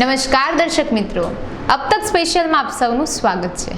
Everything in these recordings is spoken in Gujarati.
નમસ્કાર દર્શક મિત્રો, અબ તક સ્પેશિયલમાં આપ સૌનું સ્વાગત છે।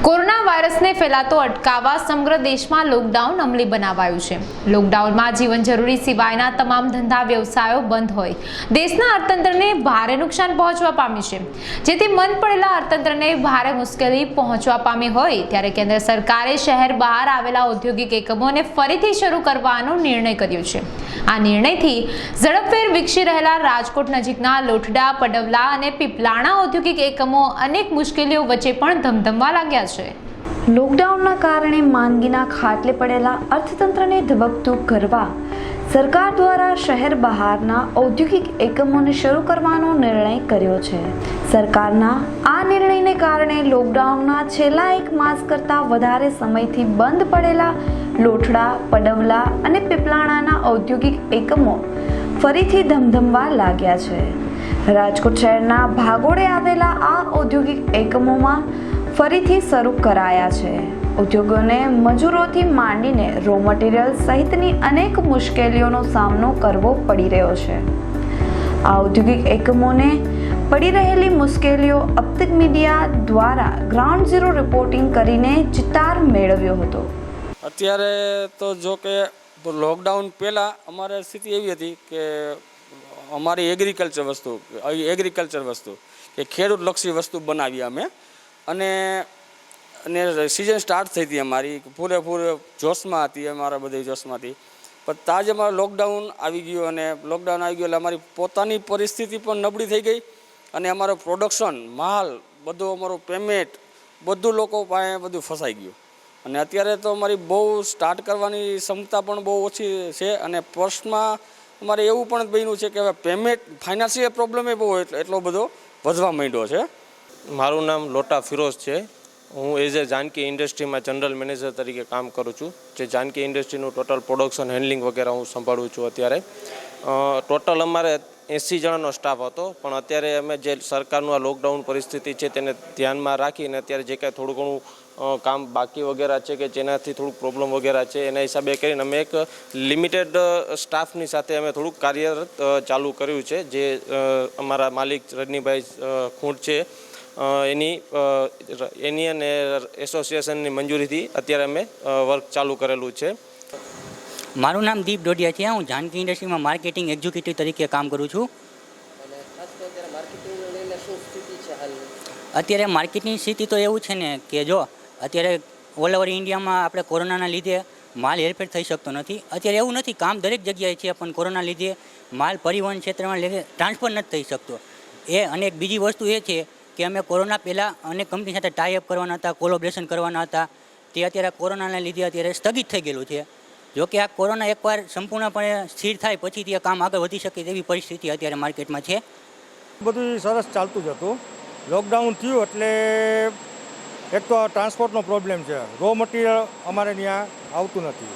કોરોના વાયરસને ફેલાતો અટકાવવા સમગ્ર દેશમાં લોકડાઉન અમલી બનાવાયું છે। લોકડાઉનમાં જીવન જરૂરી સિવાયના તમામ ધંધા વ્યવસાયો બંધ હોય દેશના અર્થતંત્રને ભારે નુકસાન પહોંચવા પામ્યું છે, જેથી મન પડેલા અર્થતંત્રને ભારે મુશ્કેલી પહોંચવા પામી હોય ત્યારે કેન્દ્ર સરકારે શહેર બહાર આવેલા ઔદ્યોગિક એકમોને ફરીથી શરૂ કરવાનો નિર્ણય કર્યો છે। આ નિર્ણયથી ઝડપભેર વિકસી રહેલા રાજકોટ નજીકના લોઠડા, પડવલા અને પીપલાણા ઔદ્યોગિક એકમો અનેક મુશ્કેલીઓ વચ્ચે પણ ધમધમવા લાગ્યા છે। લોકડાઉનના કારણે માંદગીના ખાટલે પડેલા અર્થતંત્રને ધબકતું કરવા સરકાર દ્વારા શહેર બહારના ઔદ્યોગિક એકમોને શરૂ કરવાનો નિર્ણય કર્યો છે। સરકારના આ નિર્ણયને કારણે લોકડાઉનના છેલ્લા 1 માસ કરતાં વધારે સમયથી બંધ પડેલા લોઠડા, પડવલા અને પીપલાણાના ઔદ્યોગિક એકમો ફરીથી ધમધમવા લાગ્યા છે। રાજકોટ શહેરના ભાગોળે આવેલા આ ઔદ્યોગિક એકમોમાં ફરીથી શરૂ કરાયા છે। ઉદ્યોગોને મજૂરોથી માંડીને રો મટીરિયલ સહિતની અનેક મુશ્કેલીઓનો સામનો કરવો પડી રહ્યો છે। આ ઔદ્યોગિક એકમોને પડી રહેલી મુશ્કેલીઓ અબ તક મીડિયા દ્વારા ગ્રાઉન્ડ ઝીરો રિપોર્ટિંગ કરીને ચિતાર મેળવ્યો હતો। અત્યારે તો જો કે લોકડાઉન પહેલાં અમારે સ્થિતિ એવી હતી કે અમારી એગ્રીકલ્ચર વસ્તુ કે ખેડૂતલક્ષી વસ્તુ બનાવી અમે અને સિઝન સ્ટાર્ટ થઈ હતી અમારી પૂરેપૂરે જોશમાં હતી, અમારા બધી જોશમાં હતી। પણ તાજ અમારું લોકડાઉન આવી ગયું અને લોકડાઉન આવી ગયું એટલે અમારી પોતાની પરિસ્થિતિ પણ નબળી થઈ ગઈ અને અમારો પ્રોડક્શન, માલ, બધું અમારું પેમેન્ટ બધું લોકો પાસે બધું ફસાઈ ગયું અને અત્યારે તો અમારી બહુ સ્ટાર્ટ કરવાની ક્ષમતા પણ બહુ ઓછી છે અને પર્સમાં અમારે એવું પણ બન્યું છે કે હવે પેમેન્ટ ફાઇનાન્શિયલ પ્રોબ્લેમ એ બહુ એટલો બધો વધવા માંડ્યો છે। મારું નામ લોટા ફિરોઝ છે। હું એઝ એ જાનકી ઇન્ડસ્ટ્રીમાં જનરલ મેનેજર તરીકે કામ કરું છું। જે જાનકી ઇન્ડસ્ટ્રીનું ટોટલ પ્રોડક્શન, હેન્ડલિંગ વગેરે હું સંભાળું છું। અત્યારે ટોટલ અમારે 80 જણાનો સ્ટાફ હતો, પણ અત્યારે અમે જે સરકારનું આ લોકડાઉન પરિસ્થિતિ છે તેને ધ્યાનમાં રાખીને અત્યારે જે કાંઈ થોડું ઘણું કામ બાકી વગેરે છે કે જેનાથી થોડુંક પ્રોબ્લેમ વગેરે છે એના હિસાબે કરીને અમે એક લિમિટેડ સ્ટાફની સાથે અમે થોડુંક કાર્યરત ચાલુ કર્યું છે। જે અમારા માલિક રજનીભાઈ ખૂંટ છે એની અને એસોસિએશનની મંજૂરીથી અત્યારે અમે વર્ક ચાલુ કરેલું છે। મારું નામ દીપ ડોડિયા છે। હું જાનકી ઇન્ડસ્ટ્રીમાં માર્કેટિંગ એક્ઝિક્યુટિવ તરીકે કામ કરું છું। અત્યારે માર્કેટની સ્થિતિ તો એવું છે ને કે જો અત્યારે ઓલ ઓવર ઇન્ડિયામાં આપણે કોરોનાના લીધે માલ હેરફેર થઈ શકતો નથી। અત્યારે એવું નથી, કામ દરેક જગ્યાએ છે, પણ કોરોના લીધે માલ પરિવહન ક્ષેત્રમાં લીધે ટ્રાન્સફર નથી થઈ શકતો અને એક બીજી વસ્તુ એ છે કે અમે કોરોના પહેલાં અનેક કંપની સાથે ટાઈઅપ કરવાના હતા, કોલોબ્રેશન કરવાના હતા, તે અત્યારે કોરોનાના લીધે અત્યારે સ્થગિત થઈ ગયેલું છે। જોકે આ કોરોના એકવાર સંપૂર્ણપણે સ્થિર થાય પછી તે કામ આગળ વધી શકે તેવી પરિસ્થિતિ અત્યારે માર્કેટમાં છે। બધું સરસ ચાલતું જ હતું। લોકડાઉન થયું એટલે એક તો ટ્રાન્સપોર્ટનો પ્રોબ્લેમ છે, રો મટીરિયલ અમારે ત્યાં આવતું નથી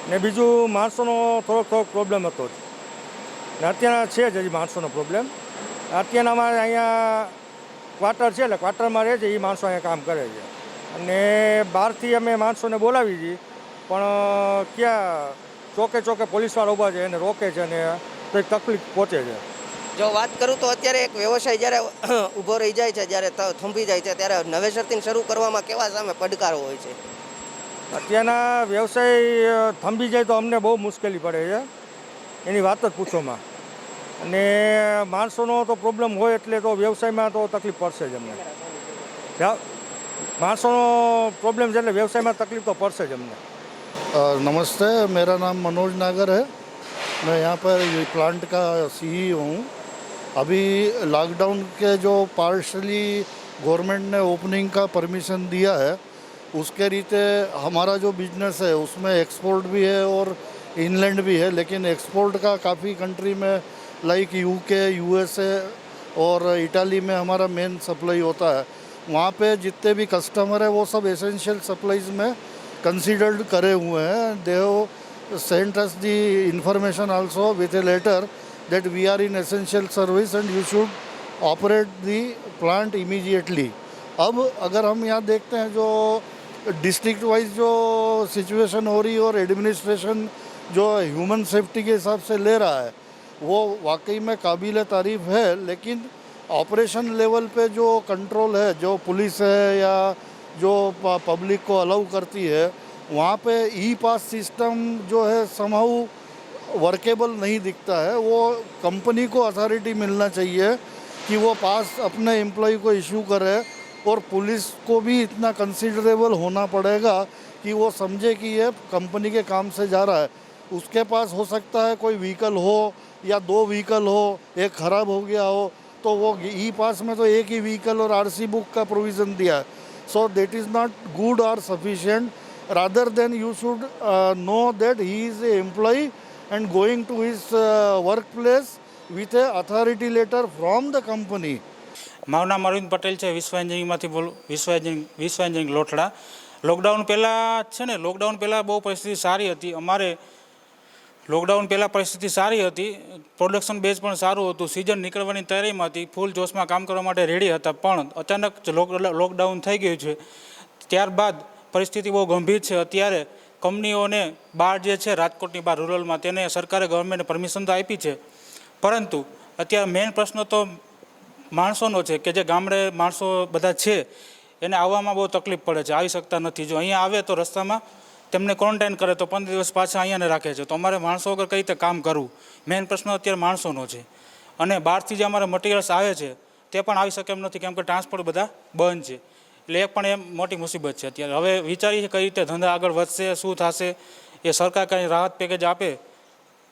ને બીજું માણસોનો થોડોક પ્રોબ્લેમ હતો જ ને અત્યારે છે જ હજી માણસોનો પ્રોબ્લેમ। અત્યારે અમારે અહીંયા ક્વાર્ટર છે એટલે ક્વાર્ટરમાં રહે છે એ માણસો અહીંયા કામ કરે છે અને બહારથી અમે માણસોને બોલાવી છીએ પણ ક્યાં ચોકે પોલીસવાળા ઊભા છે એને રોકે છે અને કંઈક તકલીફ પહોંચે છે। જો વાત કરું તો અત્યારે એક વ્યવસાય જ્યારે ઊભો રહી જાય છે, જ્યારે થંભી જાય છે, ત્યારે નવેસરથી શરૂ કરવામાં કેવા સામે પડકારો હોય છે? અત્યારના વ્યવસાય થંભી જાય તો અમને બહુ મુશ્કેલી પડે છે, એની વાત જ પૂછોમાં। અને માણસોનો તો પ્રોબ્લેમ હોય એટલે તો વ્યવસાયમાં તો તકલીફ પડશે જ અમને। માણસોનો પ્રોબ્લેમ છે એટલે વ્યવસાયમાં તકલીફ તો પડશે જ અમને। नमस्ते, मेरा नाम मनोज नागर है। मैं यहाँ पर ये प्लांट का सीईओ हूँ। अभी लॉकडाउन के जो पार्शली गवर्नमेंट ने ओपनिंग का परमिशन दिया है उसके रीते हमारा जो बिजनेस है उसमें एक्सपोर्ट भी है और इनलैंड भी है, लेकिन एक्सपोर्ट का काफ़ी कंट्री में लाइक यूके, यूएसए और इटाली में हमारा मेन सप्लाई होता है। वहाँ पे जितने भी कस्टमर है वो सब एसेंशियल सप्लाईज में कंसीडर्ड करे हुए हैं। They have sent us the information also with a letter that we are in essential service and you should operate the plant immediately। अब अगर हम यहाँ देखते हैं जो डिस्ट्रिक्ट वाइज जो सिचुएशन हो रही है और एडमिनिस्ट्रेशन जो ह्यूमन सेफ्टी के हिसाब से ले रहा है वो वाकई में काबिल तारीफ़ है, लेकिन ऑपरेशन लेवल पे जो कंट्रोल है, जो पुलिस है या जो पब्लिक को अलाउ करती है, वहाँ पे ई पास सिस्टम जो है समहाउ वर्केबल नहीं दिखता है। वो कंपनी को अथॉरिटी मिलना चाहिए कि वो पास अपने एम्प्लॉय को इशू करे, और पुलिस को भी इतना कंसिडरेबल होना पड़ेगा कि वो समझे कि ये कंपनी के काम से जा रहा है। उसके पास हो सकता है कोई व्हीकल हो या 2 व्हीकल हो, एक ख़राब हो गया हो, तो वो ई पास में तो एक ही व्हीकल और आरसी बुक का प्रोविज़न दिया है। So that is not good और sufficient. Rather than you should know that he is a employ and going to his workplace with a authority letter from the company. મારું નામ અરવિંદ પટેલ છે, વિશ્વ એન્જિનિયરિંગમાંથી બોલું. વિશ્વ એન્જિનિયરિંગ લોઠડા. લોકડાઉન પહેલાં છે ને, લોકડાઉન પહેલાં બહુ પરિસ્થિતિ સારી હતી. અમારે લોકડાઉન પહેલાં પરિસ્થિતિ સારી હતી, પ્રોડક્શન બેઝ પણ સારું હતું, સિઝન નીકળવાની તૈયારીમાં હતી, ફૂલ જોશમાં કામ કરવા માટે રેડી હતા. પણ અચાનક લોકડાઉન થઈ ગયું છે. ત્યારબાદ પરિસ્થિતિ બહુ ગંભીર છે. અત્યારે કંપનીઓને બહાર જે છે, રાજકોટની બહાર રૂરલમાં, તેને સરકારે ગવર્મેન્ટને પરમિશન તો આપી છે, પરંતુ અત્યારે મેઇન પ્રશ્ન તો માણસોનો છે કે જે ગામડે માણસો બધા છે એને આવવામાં બહુ તકલીફ પડે છે, આવી શકતા નથી. જો અહીંયા આવે તો રસ્તામાં તેમને ક્વોરન્ટાઇન કરે તો 15 દિવસ પાછા અહીંયાને રાખે છે. તો અમારે માણસો વગર કઈ રીતે કામ કરવું, મેઇન પ્રશ્ન અત્યારે માણસોનો છે. અને બહારથી જે અમારે મટીરિયલ્સ આવે છે તે પણ આવી શકે એમ નથી, કેમ કે ટ્રાન્સપોર્ટ બધા બંધ છે. એટલે એક પણ એમ મોટી મુસીબત છે અત્યારે. હવે વિચારીએ કઈ રીતે ધંધા આગળ વધશે, શું થશે, એ સરકાર કંઈ રાહત પેકેજ આપે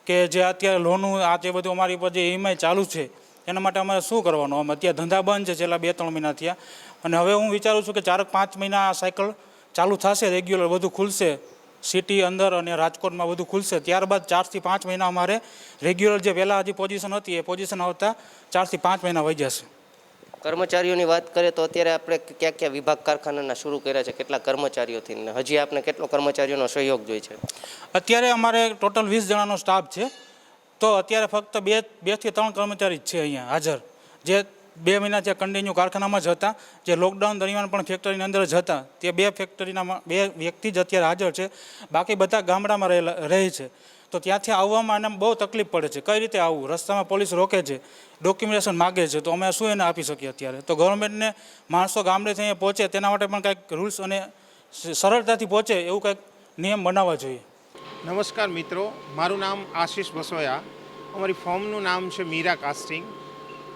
કે જે અત્યારે લોનનું આ જે બધું અમારી ઉપર જે ઈએમઆઈ ચાલુ છે એના માટે અમારે શું કરવાનું. આમ અત્યારે ધંધા બંધ છે છેલ્લા 2-3 મહિના થયા, અને હવે હું વિચારું છું કે 4-5 મહિના આ સાયકલ ચાલુ થશે, રેગ્યુલર બધું ખુલશે, સિટી અંદર અને રાજકોટમાં બધું ખુલશે. ત્યારબાદ 4 થી 5 મહિના અમારે રેગ્યુલર જે પહેલાં હજી પોઝિશન હતી એ પોઝિશન આવતા 4 થી 5 મહિના વહી જશે. કર્મચારીઓની વાત કરીએ તો અત્યારે આપણે ક્યાં ક્યાં વિભાગ કારખાનાના શરૂ કર્યા છે, કેટલા કર્મચારીઓથી, ને હજી આપણે કેટલો કર્મચારીઓનો સહયોગ જોઈએ છે? અત્યારે અમારે ટોટલ 20 જણાનો સ્ટાફ છે, તો અત્યારે ફક્ત 2 થી 3 કર્મચારી જ છે અહીંયા હાજર, જે 2 મહિના ત્યાં કન્ટિન્યુ કારખાનામાં જ હતા, જે લોકડાઉન દરમિયાન પણ ફેક્ટરીની અંદર જ હતા. તે 2 ફેક્ટરીના 2 વ્યક્તિ જ અત્યારે હાજર છે, બાકી બધા ગામડામાં રહે છે. તો ત્યાંથી આવવામાં એને બહુ તકલીફ પડે છે. કઈ રીતે આવવું, રસ્તામાં પોલીસ રોકે છે, ડોક્યુમેન્ટેશન માગે છે, તો અમે શું એને આપી શકીએ અત્યારે? તો ગવર્મેન્ટને માણસો ગામડેથી અહીંયા પહોંચે તેના માટે પણ કંઈક રૂલ્સ અને સરળતાથી પહોંચે એવું કંઈક નિયમ બનાવવા જોઈએ. નમસ્કાર મિત્રો, મારું નામ આશીષ બસોયા. અમારી ફર્મનું નામ છે મીરા કાસ્ટિંગ.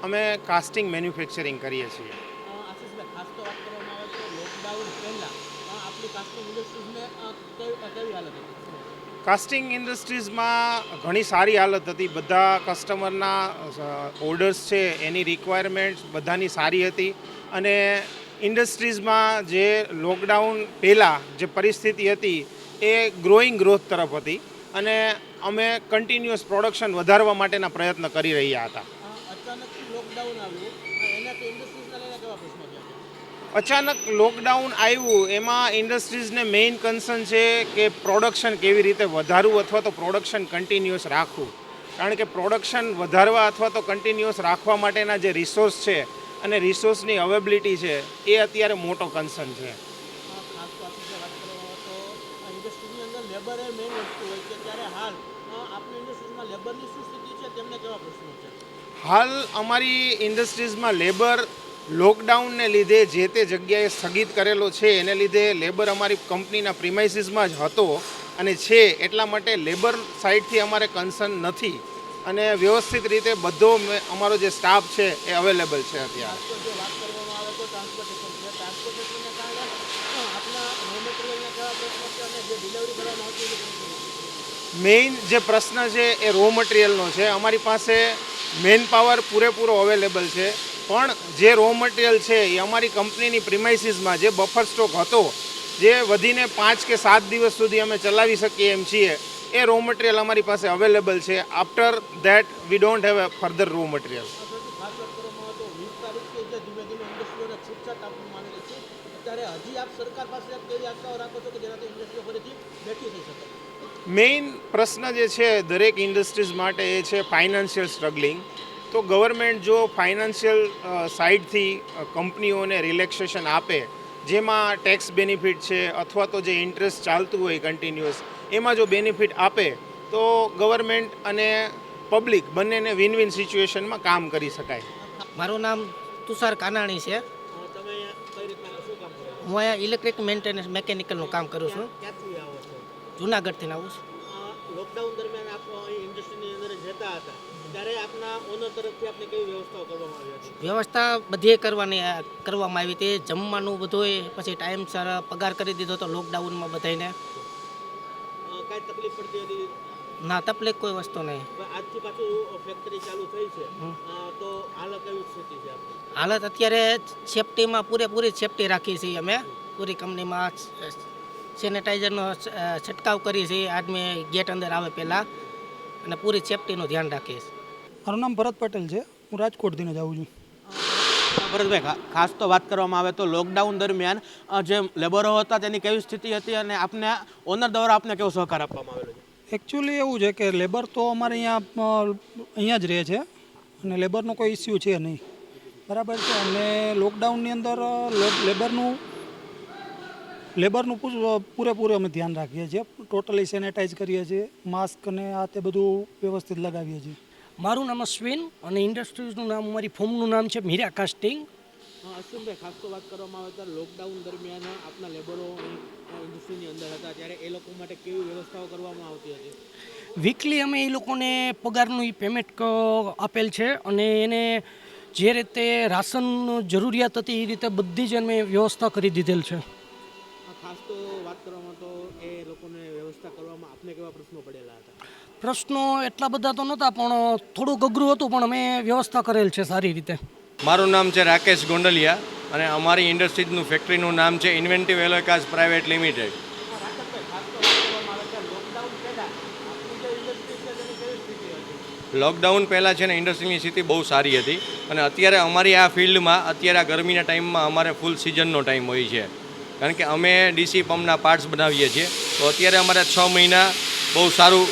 અમે કાસ્ટિંગ મેન્યુફેક્ચરિંગ કરીએ છીએ. કાસ્ટિંગ ઇન્ડસ્ટ્રીઝમાં ઘણી સારી હાલત હતી. બધા કસ્ટમરના ઓર્ડર્સ છે એની રિક્વાયરમેન્ટ બધાની સારી હતી, અને ઇન્ડસ્ટ્રીઝમાં જે લોકડાઉન પહેલાં જે પરિસ્થિતિ હતી એ ગ્રોઈંગ ગ્રોથ તરફ હતી, અને અમે કન્ટિન્યુઅસ પ્રોડક્શન વધારવા માટેના પ્રયત્ન કરી રહ્યા હતા. અચાનક લોકડાઉન આવ્યું એમાં ઇન્ડસ્ટ્રીઝને મેઇન કન્સર્ન છે કે પ્રોડક્શન કેવી રીતે વધારવું અથવા તો પ્રોડક્શન કન્ટિન્યુઅસ રાખવું. કારણ કે પ્રોડક્શન વધારવા અથવા તો કન્ટિન્યુઅસ રાખવા માટેના જે રિસોર્સ છે અને રિસોર્સની અવેબિલિટી છે એ અત્યારે મોટો કન્સર્ન છે. હાલ અમારી ઇન્ડસ્ટ્રીઝમાં લેબર લોકડાઉનને લીધે જે તે જગ્યાએ સ્થગિત કરેલો છે, એને લીધે લેબર અમારી કંપનીના પ્રિમાઇસીસમાં જ હતો અને છે, એટલા માટે લેબર સાઇડથી અમારે કન્સર્ન નથી, અને વ્યવસ્થિત રીતે બધો અમારો જે સ્ટાફ છે એ અવેલેબલ છે અત્યારે. મેઇન જે પ્રશ્ન છે એ રો મટીરિયલનો છે. અમારી પાસે મેન પાવર પૂરેપૂરો અવેલેબલ છે, પણ જે રો મટીરિયલ છે એ અમારી કંપનીની પ્રિમાઇસીસમાં જે બફર સ્ટોક હતો, જે વધીને 5 કે 7 દિવસ સુધી અમે ચલાવી શકીએ એમ છીએ, એ રો મટીરિયલ અમારી પાસે અવેલેબલ છે. After that we don't have a further raw material. Main પ્રશ્ન જે છે દરેક ઇન્ડસ્ટ્રીઝ માટે એ છે ફાઇનાન્શિયલ સ્ટ્રગલિંગ. તો ગવર્મેન્ટ જો ફાઇનાન્શિયલ સાઇડથી કંપનીઓને રિલેક્સેશન આપે, જેમાં ટેક્સ બેનિફિટ છે અથવા તો જે ઇન્ટરેસ્ટ ચાલતું હોય કન્ટિન્યુઅસ, એમાં જો બેનિફિટ આપે તો ગવર્મેન્ટ અને પબ્લિક બંનેને વિન વિન સિચ્યુએશનમાં કામ કરી શકાય. મારું નામ તુષાર કાનાણી છે. હું અહીંયા ઇલેક્ટ્રિક મેન્ટેનન્સ મેકેનિકલનું કામ કરું છું. જુનાગઢથી આવું છું. લોકડાઉન દરમિયાન આપ ઇન્ડસ્ટ્રીની અંદર જતા હતા ત્યારે આપના ઓનર તરફથી આપને કેવી વ્યવસ્થાઓ કરવામાં આવી હતી? વ્યવસ્થા બધી કરવામાં આવી હતી. જમવાનું બધું પછી ટાઈમસર પગાર કરી દીધો હતો લોકડાઉનમાં બધાને. કાંઈ તકલીફ પડતી હતી? ના, તકલીફ કોઈ વસ્તુ નહીં. આજથી પાછું ફેક્ટરી ચાલુ થઈ છે તો હાલ કેવી સ્થિતિ છે આપની? હાલત અત્યારે સેફટીમાં પૂરેપૂરી સેફટી રાખી છીએ અમે. પૂરી કંપનીમાં સેનેટાઈઝરનો છંટકાવ કરીએ છીએ આદમી ગેટ અંદર આવે પહેલાં, અને પૂરી સેફટીનું ધ્યાન રાખીએ છીએ. મારું નામ ભરત પટેલ છે. હું રાજકોટથી જ આવું છું. ભરતભાઈ, ખાસ તો વાત કરવામાં આવે તો લોકડાઉન દરમિયાન જે લેબરો હતા તેની કેવી સ્થિતિ હતી અને આપને ઓનર દ્વારા આપને કેવો સહકાર આપવામાં આવેલો છે? એકચ્યુઅલી એવું છે કે લેબર તો અમારે અહીંયા જ રહે છે અને લેબરનો કોઈ ઇસ્યુ છે નહીં, બરાબર છે. અને લોકડાઉનની અંદર લેબરનું પૂરેપૂરું અમે ધ્યાન રાખીએ છીએ. ટોટલી સેનેટાઈઝ કરીએ છીએ, માસ્ક અને આ તે બધું વ્યવસ્થિત લગાવીએ છીએ. મારું નામ અશ્વિન અને ઇન્ડસ્ટ્રીઝનું નામ, મારી ફોર્મનું નામ છે મીરા કાસ્ટિંગ. અશ્વિનભાઈ, ખાસ તો વાત કરવામાં આવે તો લોકડાઉન દરમિયાન આપના લેબરો ઇન્ડસ્ટ્રીની અંદર હતા ત્યારે એ લોકો માટે કેવી વ્યવસ્થાઓ કરવામાં આવતી હતી? વીકલી અમે એ લોકોને પગારનું પેમેન્ટ આપેલ છે અને એને જે રીતે રાશન જરૂરિયાત હતી એ રીતે બધી જ અમે વ્યવસ્થા કરી દીધેલ છે. ખાસ તો વાત કરવામાં તો એ લોકોને વ્યવસ્થા કરવામાં આપને કેવા પ્રશ્નો પડેલા હતા? પ્રશ્નો એટલા બધા તો નહોતા, પણ થોડુંક અઘરું હતું, પણ અમે વ્યવસ્થા કરેલ છે સારી રીતે. મારું નામ છે રાકેશ ગોંડલિયા અને અમારી ઇન્ડસ્ટ્રીઝનું ફેક્ટરીનું નામ છે ઇન્વેન્ટિવ એલોકાસ પ્રાઇવેટ લિમિટેડ. લોકડાઉન પહેલાં છે ને ઇન્ડસ્ટ્રીની સ્થિતિ બહુ સારી હતી અને અત્યારે અમારી આ ફિલ્ડમાં અત્યારે આ ગરમીના ટાઈમમાં અમારે ફૂલ સિઝનનો ટાઈમ હોય છે, કારણ કે અમે ડીસી પંપના પાર્ટ્સ બનાવીએ છીએ. તો અત્યારે અમારે 6 મહિના બહુ સારું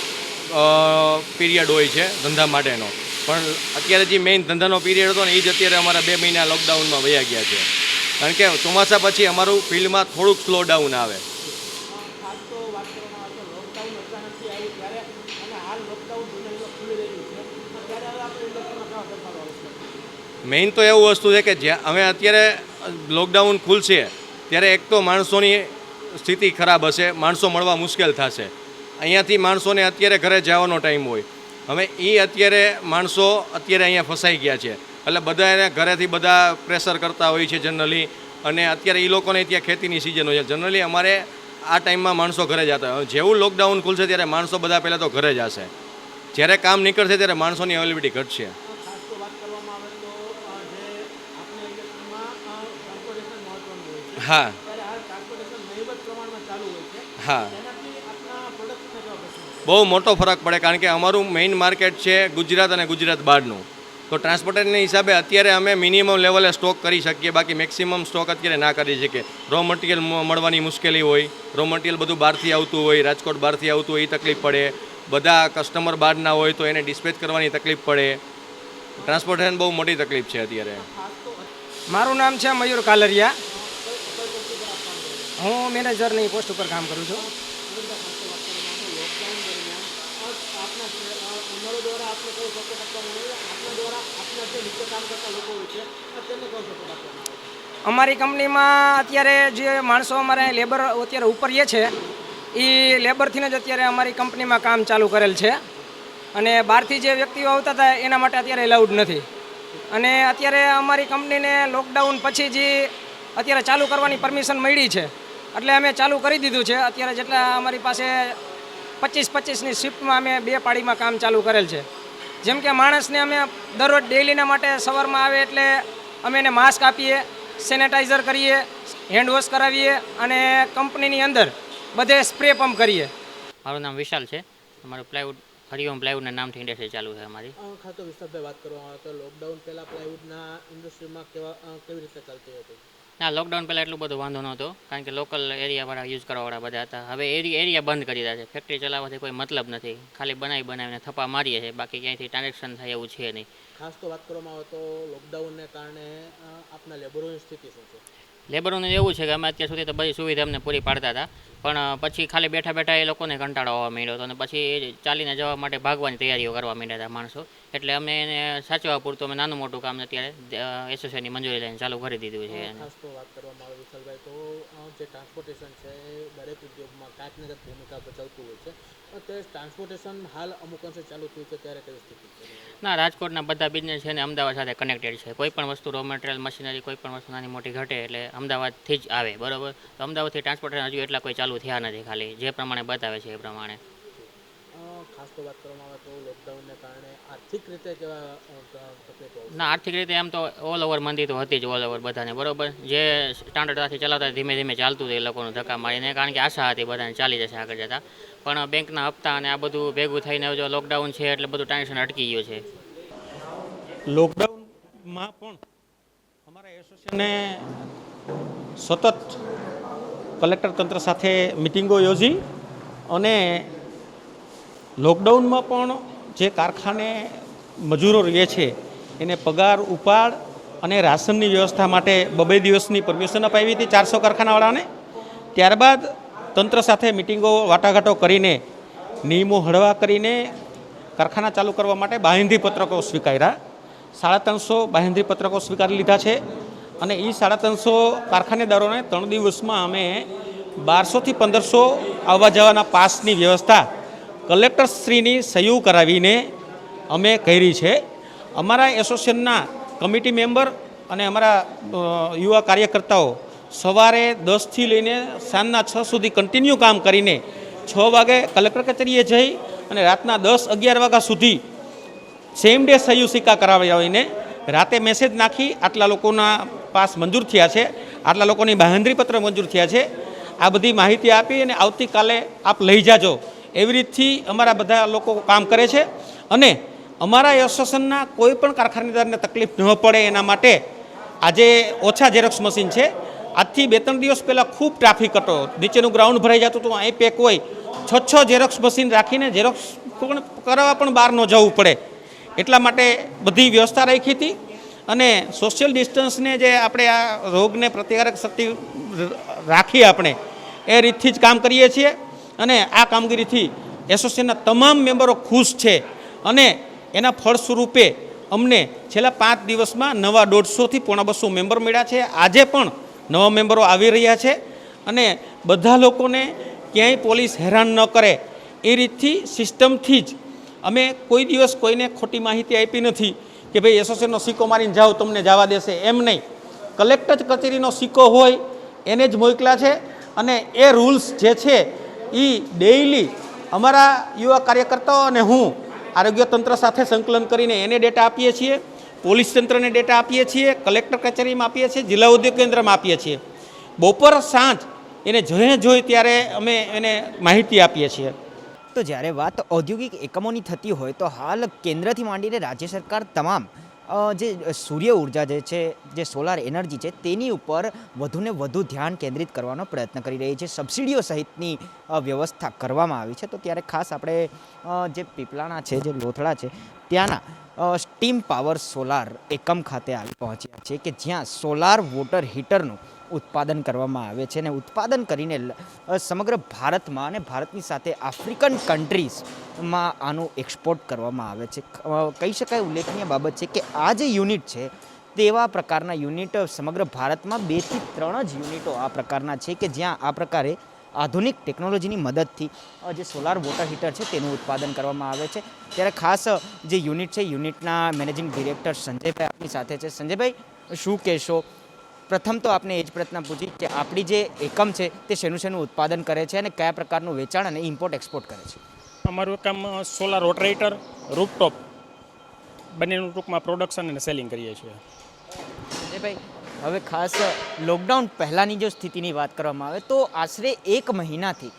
પીરિયડ હોય છે ધંધા માટેનો, પણ અત્યારે જે મેઇન ધંધાનો પીરિયડ હતો ને એ જ અત્યારે અમારા 2 મહિના લોકડાઉનમાં વયા ગયા છે, કારણ કે ચોમાસા પછી અમારું ફિલ્ડમાં થોડુંક સ્લો ડાઉન આવે. મેઇન તો એવું વસ્તુ છે કે જ્યાં અમે અત્યારે લોકડાઉન ખુલશે ત્યારે એક તો માણસોની સ્થિતિ ખરાબ હશે, માણસો મળવા મુશ્કેલ થશે. અહીંયાથી માણસોને અત્યારે ઘરે જવાનો ટાઈમ હોય, હવે એ અત્યારે માણસો અત્યારે અહીંયા ફસાઈ ગયા છે, એટલે બધા એને ઘરેથી બધા પ્રેશર કરતા હોય છે જનરલી. અને અત્યારે એ લોકોને ત્યાં ખેતીની સિઝન હોય છે. જનરલી અમારે આ ટાઈમમાં માણસો ઘરે જતા હોય. જેવું લોકડાઉન ખુલશે ત્યારે માણસો બધા પહેલાં તો ઘરે જશે. જ્યારે કામ નીકળશે ત્યારે માણસોની અવેલેબિલિટી ઘટશે. હા હા, બહુ મોટો ફરક પડે, કારણ કે અમારું મેઇન માર્કેટ છે ગુજરાત અને ગુજરાત બહારનું. તો ટ્રાન્સપોર્ટેશનના હિસાબે અત્યારે અમે મિનિમમ લેવલે સ્ટોક કરી શકીએ, બાકી મેક્સિમમ સ્ટોક અત્યારે ના કરી શકીએ. રો મટીરિયલ મળવાની મુશ્કેલી હોય, રો મટીરિયલ બધું બહારથી આવતું હોય, રાજકોટ બહારથી આવતું હોય એ તકલીફ પડે, બધા કસ્ટમર બહારના હોય તો એને ડિસ્પેચ કરવાની તકલીફ પડે. ટ્રાન્સપોર્ટેશન બહુ મોટી તકલીફ છે અત્યારે. મારું નામ છે મયુર કાલરિયા. હું મેનેજરની પોસ્ટ ઉપર કામ કરું છું. અમારી કંપનીમાં અત્યારે જે માણસો અમારે લેબર અત્યારે ઉપરીએ છે એ લેબરથી જ અત્યારે અમારી કંપનીમાં કામ ચાલુ કરેલ છે, અને બહારથી જે વ્યક્તિઓ આવતા હતા એના માટે અત્યારે એલાઉડ નથી. અને અત્યારે અમારી કંપનીને લોકડાઉન પછી જે અત્યારે ચાલુ કરવાની પરમિશન મળી છે એટલે અમે ચાલુ કરી દીધું છે. અત્યારે જેટલા અમારી પાસે 25-25ની શિફ્ટમાં અમે 2 પાળીમાં કામ ચાલુ કરેલ છે. જેમ કે માણસને અમે દરરોજ ડેઈલીના માટે સવારમાં આવે એટલે અમે એને માસ્ક આપીએ, સેનેટાઈઝર કરીએ, હેન્ડ વોશ કરાવીએ અને કંપનીની અંદર બધે સ્પ્રે પંપ કરીએ. મારું નામ વિશાલ છે. અમારું પ્લાયવુડ હરિઓમ પ્લાયવુડના નામથી ઇન્ડસ્ટ્રી ચાલુ છે અમારી. ખાસ તો વિસ્તારભાઈ વાત કરવામાં આવે તો લોકડાઉન પહેલાં પ્લાયવુડના ઇન્ડસ્ટ્રીમાં કેવી રીતે ચાલતી હતી? ના, લોકડાઉન પહેલાં એટલું બધું વાંધો નહોતો, કારણ કે લોકલ એરિયાવાળા યુઝ કરવાવાળા બધા હતા. હવે એરિયા બંધ કરી દીધા છે. ફેક્ટરી ચલાવવાથી કોઈ મતલબ નથી, ખાલી બનાવીને થપ્પા મારીએ છીએ, બાકી ક્યાંયથી ટ્રાન્ઝેક્શન થાય એવું છે નહીં. ખાસ તો વાત કરવામાં આવે તો લોકડાઉનને કારણે આપના લેબરોની સ્થિતિ શું છે? લેબરોને એવું છે કે અમે અત્યાર સુધી તો બધી સુવિધા અમને પૂરી પાડતા હતા, પણ પછી ખાલી બેઠા બેઠા એ લોકોને કંટાળો આવવા માંડ્યો હતો અને પછી ચાલીને જવા માટે ભાગવાની તૈયારીઓ કરવા માંડ્યા હતા માણસો. એટલે અમે એને સાચવવા પૂરતું અમે નાનું મોટું કામ અત્યારે એસોસિએશનની મંજૂરી લઈને ચાલુ કરી દીધું છે. ખાસ તો વાત કરવામાં આવે વિશાલભાઈ, તો જે ટ્રાન્સપોર્ટેશન છે એ દરેક ઉદ્યોગમાં કાંઈક ને કાંઈક ભૂમિકા ભજવતું હોય છે. તે ટ્રાન્સપોર્ટેશન હાલ અમુક અંશે ચાલુ થયું છે ત્યારે કઈ સ્થિતિ છે? ના, રાજકોટના બધા બિઝનેસ છે ને અમદાવાદ સાથે કનેક્ટેડ છે. કોઈ પણ વસ્તુ રો મટીરિયલ, મશીનરી કોઈ પણ વસ્તુ નાની મોટી ઘટે એટલે અમદાવાદથી જ આવે, બરાબર. તો અમદાવાદથી ટ્રાન્સપોર્ટેશન હજુ એટલા કોઈ ચાલુ થયા નથી, ખાલી જે પ્રમાણે બતાવે છે એ પ્રમાણે. ખાસ તો વાત કરવામાં આવે તો લોકડાઉનને કારણે આર્થિક રીતે કેવા તકલીફો? ના, આર્થિક રીતે એમ તો ઓલ ઓવર મંદી તો હતી જ, ઓલ ઓવર બધાને, બરાબર. જે સ્ટાન્ડર્ડથી ચલાવતા ધીમે ધીમે ચાલતું હતું એ લોકોનું ધક્કા મારીને, કારણ કે આશા હતી બધાને ચાલી જશે આગળ જતાં. પણ બેંકના હપ્તા અને આ બધું ભેગું થઈને જો લોકડાઉન છે એટલે બધું ટ્રાન્ઝેક્શન અટકી ગયું છે. લોકડાઉનમાં પણ અમારા એસોસિએશને સતત કલેક્ટર તંત્ર સાથે મિટિંગો યોજી અને લોકડાઉનમાં પણ જે કારખાને મજૂરો રહે છે એને પગાર ઉપાડ અને રાશનની વ્યવસ્થા માટે 2 દિવસની પરમિશન અપાવી હતી 400 કારખાનાવાળાને. ત્યારબાદ તંત્ર સાથે મિટિંગો વાટાઘાટો કરીને નિયમો હળવા કરીને કારખાના ચાલુ કરવા માટે બાંહેધરી પત્રકો સ્વીકાર્યા. 350 બાંહેધરી પત્રકો સ્વીકારી લીધા છે અને એ 350 કારખાનેદારોને 3 દિવસમાં અમે 1200 થી 1500 આવવા જવાના પાસની વ્યવસ્થા કલેક્ટરશ્રીની સહી કરાવીને અમે કરી છે. અમારા એસોસિએશનના કમિટી મેમ્બર અને અમારા યુવા કાર્યકર્તાઓ સવારે 10થી લઈને સાંજના 6 સુધી કન્ટિન્યુ કામ કરીને 6 વાગે કલેક્ટર કચેરીએ જઈ અને રાતના 10-11 વાગ્યા સુધી સેમ ડે સહી સિક્કા કરાવીને રાતે મેસેજ નાખી આટલા લોકોના પાસ મંજૂર થયા છે, આટલા લોકોની બાંહેધરી પત્ર મંજૂર થયા છે, આ બધી માહિતી આપી અને આવતીકાલે આપ લઈ જાજો એવી રીતથી અમારા બધા લોકો કામ કરે છે. અને અમારા એસોસિએશનના કોઈ પણ કારખાનેદારને તકલીફ ન પડે એના માટે આજે ઓછા ઝેરોક્સ મશીન છે. આજથી 2-3 દિવસ પહેલાં ખૂબ ટ્રાફિક હતો, નીચેનું ગ્રાઉન્ડ ભરાઈ જતું હતું, અહીં પેક હોય, 6 ઝેરોક્સ મશીન રાખીને ઝેરોક્સ કરાવવા પણ બહાર ન જવું પડે એટલા માટે બધી વ્યવસ્થા રાખી હતી. અને સોશિયલ ડિસ્ટન્સને જે આપણે આ રોગને પ્રતિકારક શક્તિ રાખી આપણે એ રીતથી જ કામ કરીએ છીએ અને આ કામગીરીથી એસોસિએશનના તમામ મેમ્બરો ખુશ છે અને એના ફળ સ્વરૂપે અમને છેલ્લા 5 દિવસમાં નવા 150 થી 200 મેમ્બર મળ્યા છે. આજે પણ નવા મેમ્બરો આવી રહ્યા છે અને બધા લોકોને ક્યાંય પોલીસ હેરાન ન કરે એ રીતથી સિસ્ટમથી જ અમે કોઈ દિવસ કોઈને ખોટી માહિતી આપી નથી કે ભાઈ એસોસિએશનનો સિક્કો મારીને જાઓ તમને જવા દેશે, એમ નહીં. કલેક્ટર કચેરીનો સિક્કો હોય એને જ મોકલ્યા છે અને એ રૂલ્સ જે છે એ ડેઇલી અમારા યુવા કાર્યકર્તાઓ અને હું આરોગ્ય તંત્ર સાથે સંકલન કરીને એને ડેટા આપીએ છીએ, પોલીસ તંત્રને ડેટા આપીએ છીએ, કલેક્ટર કચેરીમાં આપીએ છીએ, જિલ્લા ઉદ્યોગ કેન્દ્રમાં આપીએ છીએ. બપોર સાંજ એને જોઈ ત્યારે અમે એને માહિતી આપીએ છીએ. તો જ્યારે વાત ઔદ્યોગિક એકમોની થતી હોય તો હાલ કેન્દ્રથી માંડીને રાજ્ય સરકાર તમામ જે સૂર્ય ઉર્જા જે છે, જે સોલાર એનર્જી છે તેની ઉપર વધુને વધુ ધ્યાન કેન્દ્રિત કરવાનો પ્રયત્ન કરી રહી છે. સબસિડીઓ સહિતની વ્યવસ્થા કરવામાં આવી છે. તો ત્યારે ખાસ આપણે જે પીપલાણા છે, જે લોથડા છે, ત્યાંના સ્ટીમ પાવર સોલાર એકમ ખાતે આવી પહોંચ્યા છે કે જ્યાં સોલાર વોટર હીટરનું ઉત્પાદન કરવામાં આવે છે અને ઉત્પાદન કરીને સમગ્ર ભારતમાં અને ભારતની સાથે આફ્રિકન કન્ટ્રીઝમાં આનું એક્સપોર્ટ કરવામાં આવે છે. કહી શકાય ઉલ્લેખનીય બાબત છે કે આ જે યુનિટ છે તેવા પ્રકારના યુનિટ સમગ્ર ભારતમાં 2 થી 3 જ યુનિટો આ પ્રકારના છે કે જ્યાં આ પ્રકારે આધુનિક ટેકનોલોજીની મદદથી જે સોલાર વોટર હીટર છે તેનું ઉત્પાદન કરવામાં આવે છે. ત્યારે ખાસ જે યુનિટ છે, યુનિટના મેનેજિંગ ડિરેક્ટર સંજયભાઈ આપણી સાથે છે. સંજયભાઈ, શું કહેશો? પ્રથમ તો આપને એ જ પ્રશ્ન પૂછી કે આપણી જે એકમ છે તે શેનું ઉત્પાદન કરે છે અને કયા પ્રકારનું વેચાણ અને ઇમ્પોર્ટ એક્સપોર્ટ કરે છે? અમારું કામ સોલાર વોટર હીટર, રૂફટોપ બંનેનું ટૂંકમાં પ્રોડક્શન અને સેલિંગ કરીએ છીએ. ભાઈ, હવે ખાસ લોકડાઉન પહેલાંની જો સ્થિતિની વાત કરવામાં આવે તો આશરે 1 મહિનાથી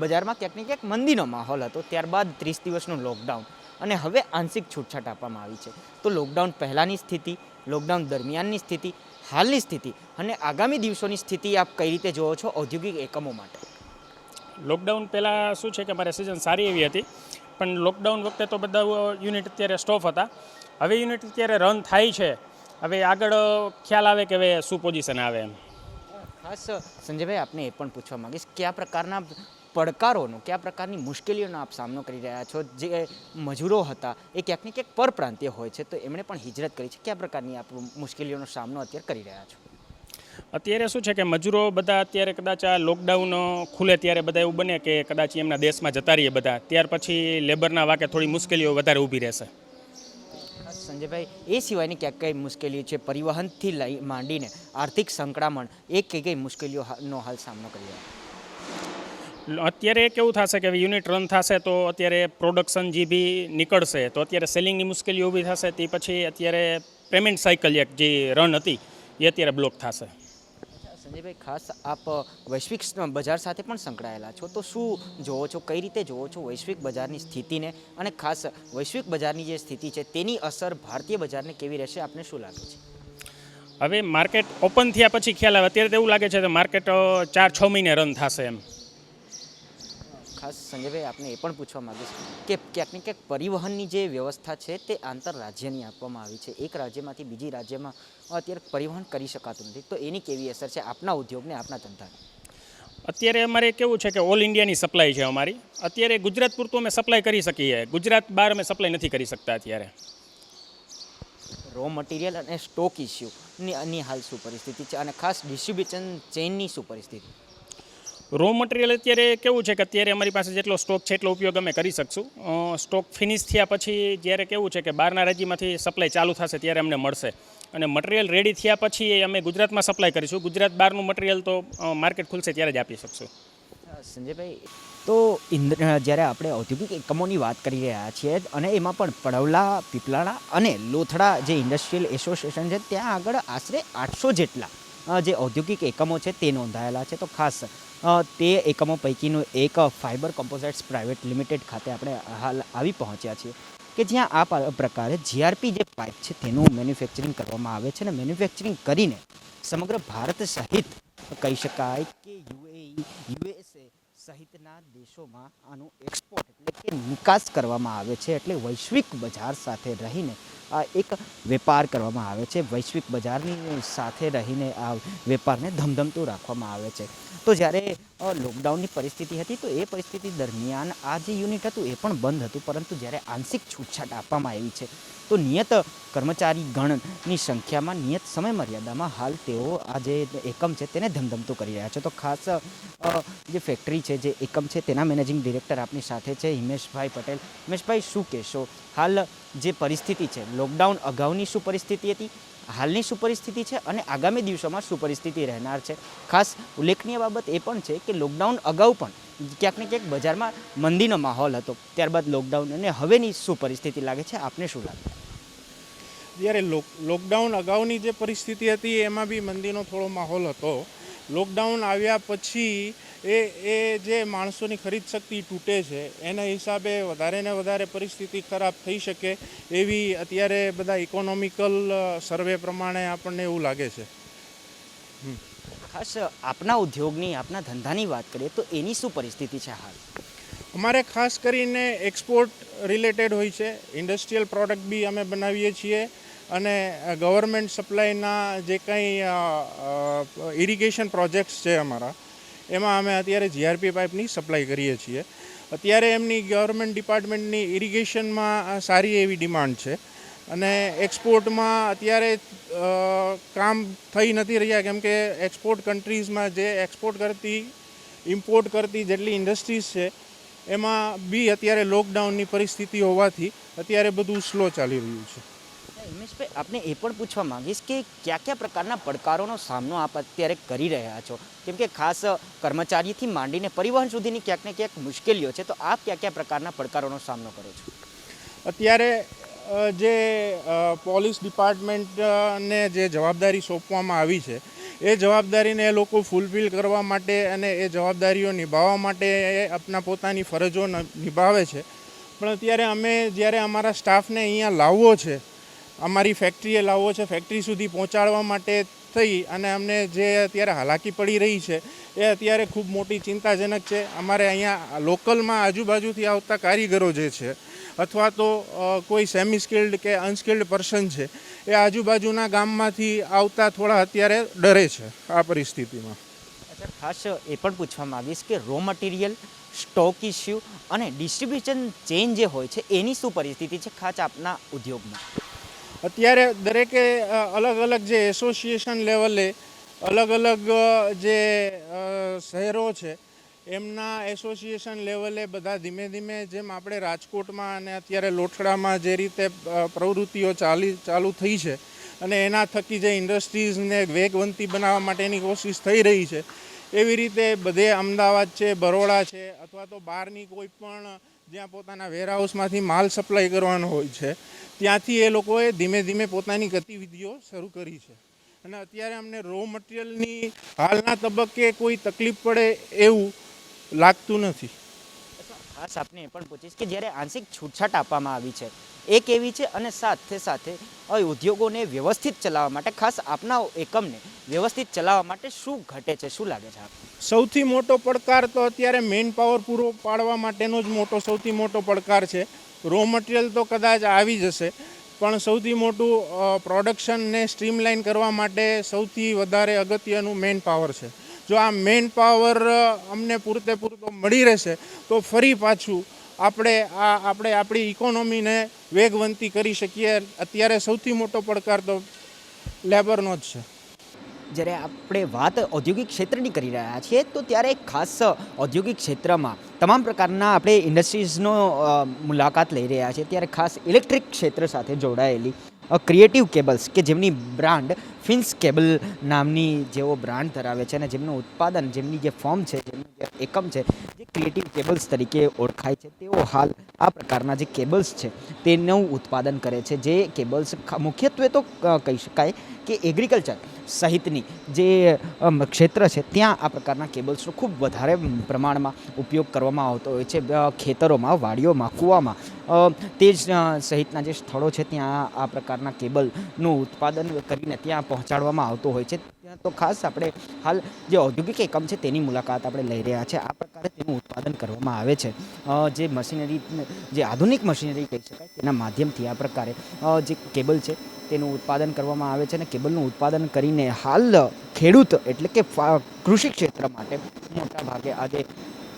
બજારમાં ક્યાંક ને ક્યાંક મંદીનો માહોલ હતો. ત્યારબાદ 30 દિવસનું લોકડાઉન અને હવે આંશિક છૂટછાટ આપવામાં આવી છે. તો લોકડાઉન પહેલાંની સ્થિતિ, લોકડાઉન દરમિયાનની સ્થિતિ, હાલની સ્થિતિ અને આગામી દિવસોની સ્થિતિ આપ કઈ રીતે જોવો છો ઔદ્યોગિક એકમો માટે? લોકડાઉન પહેલાં શું છે કે અમારે સિઝન સારી એવી હતી, પણ લોકડાઉન વખતે તો બધા યુનિટ અત્યારે સ્ટોપ હતા. હવે યુનિટ અત્યારે રન થાય છે હવે આગળ ખ્યાલ આવે કે હવે શું પોઝિશન આવે એમ. ખાસ સંજયભાઈ આપને એ પણ પૂછવા માંગીશ કયા પ્રકારના પડકારોનો કયા પ્રકારની મુશ્કેલીઓનો આપ સામનો કરી રહ્યા છો? જે મજૂરો હતા એ ક્યાંક ને ક્યાંક પરપ્રાંતીય હોય છે તો એમણે પણ હિજરત કરી છે, કયા પ્રકારની આપ મુશ્કેલીઓનો સામનો અત્યારે કરી રહ્યા છો? અત્યારે શું છે કે મજૂરો બધા અત્યારે કદાચ આ લોકડાઉન ખુલે ત્યારે બધા એવું બને કે કદાચ એમના દેશમાં જતા રહીએ બધા, ત્યાર પછી લેબરના વાકે થોડી મુશ્કેલીઓ વધારે ઊભી રહેશે. સંજયભાઈ એ સિવાયની ક્યાંક કઈ મુશ્કેલીઓ છે પરિવહનથી લઈ માંડીને આર્થિક સંકળામણ એ કઈ કઈ મુશ્કેલીઓનો હાલ સામનો કરી રહ્યા? અત્યારે કેવું થશે કે યુનિટ રન થશે તો અત્યારે પ્રોડક્શન જે બી નીકળશે તો અત્યારે સેલિંગની મુશ્કેલીઓ ઊભી થશે. તે પછી અત્યારે પેમેન્ટ સાયકલ એક જે રન હતી એ અત્યારે બ્લોક થશે. સંજયભાઈ ખાસ આપ વૈશ્વિક બજાર સાથે પણ સંકળાયેલા છો તો શું જોવો છો, કઈ રીતે જોવો છો વૈશ્વિક બજારની સ્થિતિને, અને ખાસ વૈશ્વિક બજારની જે સ્થિતિ છે તેની અસર ભારતીય બજારને કેવી રહેશે આપને શું લાગે છે? હવે માર્કેટ ઓપન થયા પછી ખ્યાલ આવે. અત્યારે તો એવું લાગે છે કે માર્કેટ 4-6 મહિને રન થશે એમ. ખાસ સંજયભાઈ આપને એ પણ પૂછવા માંગીશ કે ક્યાંક ને ક્યાંક પરિવહનની જે વ્યવસ્થા છે તે આંતરરાજ્યની આપવામાં આવી છે, એક રાજ્યમાંથી બીજી રાજ્યમાં અત્યારે પરિવહન કરી શકાતું નથી, તો એની કેવી અસર છે આપના ઉદ્યોગને, આપના ધંધાને? અત્યારે અમારે કેવું છે કે ઓલ ઇન્ડિયાની સપ્લાય છે અમારી. અત્યારે ગુજરાત પૂરતું અમે સપ્લાય કરી શકીએ, ગુજરાત બહાર અમે સપ્લાય નથી કરી શકતા અત્યારે. રો મટીરિયલ અને સ્ટોક ઇસ્યુની હાલ શું પરિસ્થિતિ છે, અને ખાસ ડિસ્ટ્રીબ્યુશન ચેઇનની શું પરિસ્થિતિ? રો મટીરિયલ અત્યારે કેવું છે કે અત્યારે અમારી પાસે જેટલો સ્ટોક છે એટલો ઉપયોગ અમે કરી શકશું. સ્ટોક ફિનિશ થયા પછી જ્યારે કેવું છે કે બહારના રાજ્યમાંથી સપ્લાય ચાલુ થશે ત્યારે અમને મળશે, અને મટીરિયલ રેડી થયા પછી અમે ગુજરાતમાં સપ્લાય કરીશું. ગુજરાત બહારનું મટીરિયલ તો માર્કેટ ખુલશે ત્યારે જ આપી શકશું. સંજયભાઈ તો જ્યારે આપણે ઔદ્યોગિક એકમોની વાત કરી રહ્યા છીએ અને એમાં પણ પડવલા, પીપલાણા અને લોથડા જે ઇન્ડસ્ટ્રીયલ એસોસિએશન છે ત્યાં આગળ આશરે 800 જેટલા જે ઔદ્યોગિક એકમો છે તે નોંધાયેલા છે. તો ખાસ તે એકમો પૈકીનું એક ફાઇબર કમ્પોઝાઇટ્સ પ્રાઇવેટ લિમિટેડ ખાતે આપણે હાલ આવી પહોંચ્યા છીએ કે જ્યાં આ પ્રકારે જીઆરપી જે પાઇપ છે તેનું મેન્યુફેક્ચરિંગ કરવામાં આવે છે, અને મેન્યુફેક્ચરિંગ કરીને સમગ્ર ભારત સહિત કહી શકાય કે યુએસએ સહિતના દેશોમાં આનું એક્સપોર્ટ એટલે કે નિકાસ કરવામાં આવે છે. એટલે વૈશ્વિક બજાર સાથે રહીને આ એક વેપાર કરવામાં આવે છે, વૈશ્વિક બજારની સાથે રહીને આ વેપારને ધમધમતું રાખવામાં આવે છે. તો જ્યારે લોકડાઉનની પરિસ્થિતિ હતી તો એ પરિસ્થિતિ દરમિયાન આ જે યુનિટ હતું એ પણ બંધ હતું, પરંતુ જ્યારે આંશિક છૂટછાટ આપવામાં આવી છે તો નિયત કર્મચારી ગણની સંખ્યામાં નિયત સમય મર્યાદામાં હાલ તેઓ આ જે એકમ છે તેને ધમધમતું કરી રહ્યા છે. તો ખાસ જે ફેક્ટરી છે, જે એકમ છે તેના મેનેજિંગ ડિરેક્ટર આપની સાથે છે હિમેશભાઈ પટેલ. હિમેશભાઈ શું કહેશો, હાલ જે પરિસ્થિતિ છે લોકડાઉન અગાઉની શું પરિસ્થિતિ હતી, હાલની શું પરિસ્થિતિ છે, અને આગામી દિવસોમાં શું પરિસ્થિતિ રહેનાર છે? ખાસ ઉલ્લેખનીય બાબત એ પણ છે કે લોકડાઉન અગાઉ પણ ક્યાંક ને ક્યાંક બજારમાં મંદીનો માહોલ હતો, ત્યારબાદ લોકડાઉન, અને હવેની શું પરિસ્થિતિ લાગે છે, આપને શું લાગે? જ્યારે લોકડાઉન અગાઉની જે પરિસ્થિતિ હતી એમાં બી મંદીનો થોડો માહોલ હતો. લોકડાઉન આવ્યા પછી એ જે માણસોની ખરીદ શક્તિ તૂટે છે એના હિસાબે વધારે ને વધારે પરિસ્થિતિ ખરાબ થઈ શકે એવી અત્યારે બધા ઇકોનોમિકલ સર્વે પ્રમાણે આપણને એવું લાગે છે. ખાસ આપના ઉદ્યોગની, આપના ધંધાની વાત કરીએ તો એની શું પરિસ્થિતિ છે હાલ? અમારે ખાસ કરીને એક્સપોર્ટ રિલેટેડ હોય છે, ઇન્ડસ્ટ્રીયલ પ્રોડક્ટ બી અમે બનાવીએ છીએ, અને ગવર્મેન્ટ સપ્લાયના જે કંઈ ઇરિગેશન પ્રોજેક્ટ્સ છે અમારા એમાં અમે અત્યારે જીઆરપી પાઇપની સપ્લાય કરીએ છીએ. અત્યારે એમની ગવર્મેન્ટ ડિપાર્ટમેન્ટની ઇરિગેશનમાં સારી એવી ડિમાન્ડ છે, અને એક્સપોર્ટમાં અત્યારે કામ થઈ નથી રહ્યા, કેમ કે એક્સપોર્ટ કન્ટ્રીઝમાં જે એક્સપોર્ટ કરતી, ઇમ્પોર્ટ કરતી જેટલી ઇન્ડસ્ટ્રીઝ છે એમાં બી અત્યારે લોકડાઉનની પરિસ્થિતિ હોવાથી અત્યારે બધું સ્લો ચાલી રહ્યું છે. હિમેશભાઈ આપને એ પણ પૂછવા માંગીશ કે કયા કયા પ્રકારના પડકારોનો સામનો આપ અત્યારે કરી રહ્યા છો, કેમ કે ખાસ કર્મચારીથી માંડીને પરિવહન સુધીની ક્યાંક ને ક્યાંક મુશ્કેલીઓ છે, તો આપ કયા કયા પ્રકારના પડકારોનો સામનો કરો છો? અત્યારે જે પોલીસ ડિપાર્ટમેન્ટને જે જવાબદારી સોંપવામાં આવી છે એ જવાબદારીને એ લોકો ફૂલફિલ કરવા માટે અને એ જવાબદારીઓ નિભાવવા માટે એ આપણા પોતાની ફરજો નિભાવે છે. પણ અત્યારે અમે જ્યારે અમારા સ્ટાફને અહીંયા લાવવો છે, અમારી ફેક્ટરીએ લાવવો છે, ફેક્ટરી સુધી પહોંચાડવા માટે થઈ અને અમને જે અત્યારે હાલાકી પડી રહી છે એ અત્યારે ખૂબ મોટી ચિંતાજનક છે. અમારે અહીંયા લોકલમાં આજુબાજુથી આવતા કારીગરો જે છે અથવા તો કોઈ સેમી સ્કિલ્ડ કે અનસ્કિલ્ડ પર્સન છે એ આજુબાજુના ગામમાંથી આવતા થોડા અત્યારે ડરે છે આ પરિસ્થિતિમાં. અચ્છા, ખાસ એ પણ પૂછવા માંગીશ કે રો મટીરિયલ, સ્ટોક ઇસ્યુ અને ડિસ્ટ્રીબ્યુશન ચેઇન જે હોય છે એની શું પરિસ્થિતિ છે ખાસ આપના ઉદ્યોગમાં? અત્યારે દરેકે અલગ અલગ જે એસોસિએશન લેવલે અલગ અલગ જે શહેરો છે એમના એસોસિએશન લેવલે બધા ધીમે ધીમે જેમ આપણે રાજકોટમાં અને અત્યારે લોઠડામાં જે રીતે પ્રવૃત્તિઓ ચાલુ થઈ છે અને એના થકી જે ઇન્ડસ્ટ્રીઝને વેગવંતી બનાવવા માટેની કોશિશ થઈ રહી છે, એવી રીતે બધે અમદાવાદ છે, બરોડા છે અથવા તો બહારની કોઈ પણ જ્યાં પોતાના વેરહાઉસમાંથી માલ સપ્લાય કરવાનો હોય છે ત્યાંથી એ લોકોએ ધીમે ધીમે પોતાની ગતિવિધિઓ શરૂ કરી છે. અને અત્યારે અમને રો મટીરિયલની હાલના તબક્કે કોઈ તકલીફ પડે એવું લાગતું નથી. ખાસ આપને એ પણ પૂછીશ કે જ્યારે આંશિક છૂટછાટ આપવામાં આવી છે એ કેવી છે અને સાથે સાથે ઉદ્યોગોને વ્યવસ્થિત ચલાવવા માટે, ખાસ આપના એકમને વ્યવસ્થિત ચલાવવા માટે શું ઘટે છે, શું લાગે છે? સૌથી મોટો પડકાર તો અત્યારે મેન પાવર પૂરો પાડવા માટેનો જ સૌથી મોટો પડકાર છે. રો મટીરિયલ તો કદાચ આવી જશે, પણ સૌથી મોટું પ્રોડક્શનને સ્ટ્રીમલાઇન કરવા માટે સૌથી વધારે અગત્યનું મેન પાવર છે. જો આ મેન પાવર અમને પૂરતો મળી રહેશે તો ફરી પાછું આપણે આપણી ઇકોનોમીને વેગવંતી કરી શકીએ. અત્યારે સૌથી મોટો પડકાર તો લેબરનો જ છે. જ્યારે આપણે વાત ઔદ્યોગિક ક્ષેત્રની કરી રહ્યા છીએ તો ત્યારે ખાસ ઔદ્યોગિક ક્ષેત્રમાં તમામ પ્રકારના આપણે ઇન્ડસ્ટ્રીઝનો મુલાકાત લઈ રહ્યા છીએ, ત્યારે ખાસ ઇલેક્ટ્રિક ક્ષેત્ર સાથે જોડાયેલી ક્રિએટિવ કેબલ્સ કે જેમની બ્રાન્ડ ફિન્સ કેબલ નામની જેઓ બ્રાન્ડ ધરાવે છે અને જેમનું ઉત્પાદન, જેમની જે ફોર્મ છે, જેમનું જે એકમ છે જે ક્રિએટિવ કેબલ્સ તરીકે ઓળખાય છે, તેઓ હાલ આ પ્રકારના જે કેબલ્સ છે તેનું ઉત્પાદન કરે છે. જે કેબલ્સ મુખ્યત્વે તો કહી શકાય કે એગ્રીકલ્ચર સહિતની જે ક્ષેત્ર છે ત્યાં આ પ્રકારના કેબલ્સનો ખૂબ વધારે પ્રમાણમાં ઉપયોગ કરવામાં આવતો હોય છે. ખેતરોમાં, વાડીઓમાં, કૂવામાં, તે જ સહિતના જે સ્થળો છે ત્યાં આ પ્રકારના કેબલનું ઉત્પાદન કરીને ત્યાં પહોંચાડવામાં આવતું હોય છે. તો ખાસ આપણે હાલ જે ઔદ્યોગિક એકમ છે તેની મુલાકાત આપણે લઈ રહ્યા છે. આ પ્રકારે તેનું ઉત્પાદન કરવામાં આવે છે. જે મશીનરી, જે આધુનિક મશીનરી કહી શકાય તેના માધ્યમથી આ પ્રકારે જે કેબલ છે તેનું ઉત્પાદન કરવામાં આવે છે અને કેબલનું ઉત્પાદન કરીને હાલ ખેડૂત એટલે કે કૃષિ ક્ષેત્ર માટે મોટા ભાગે આ જે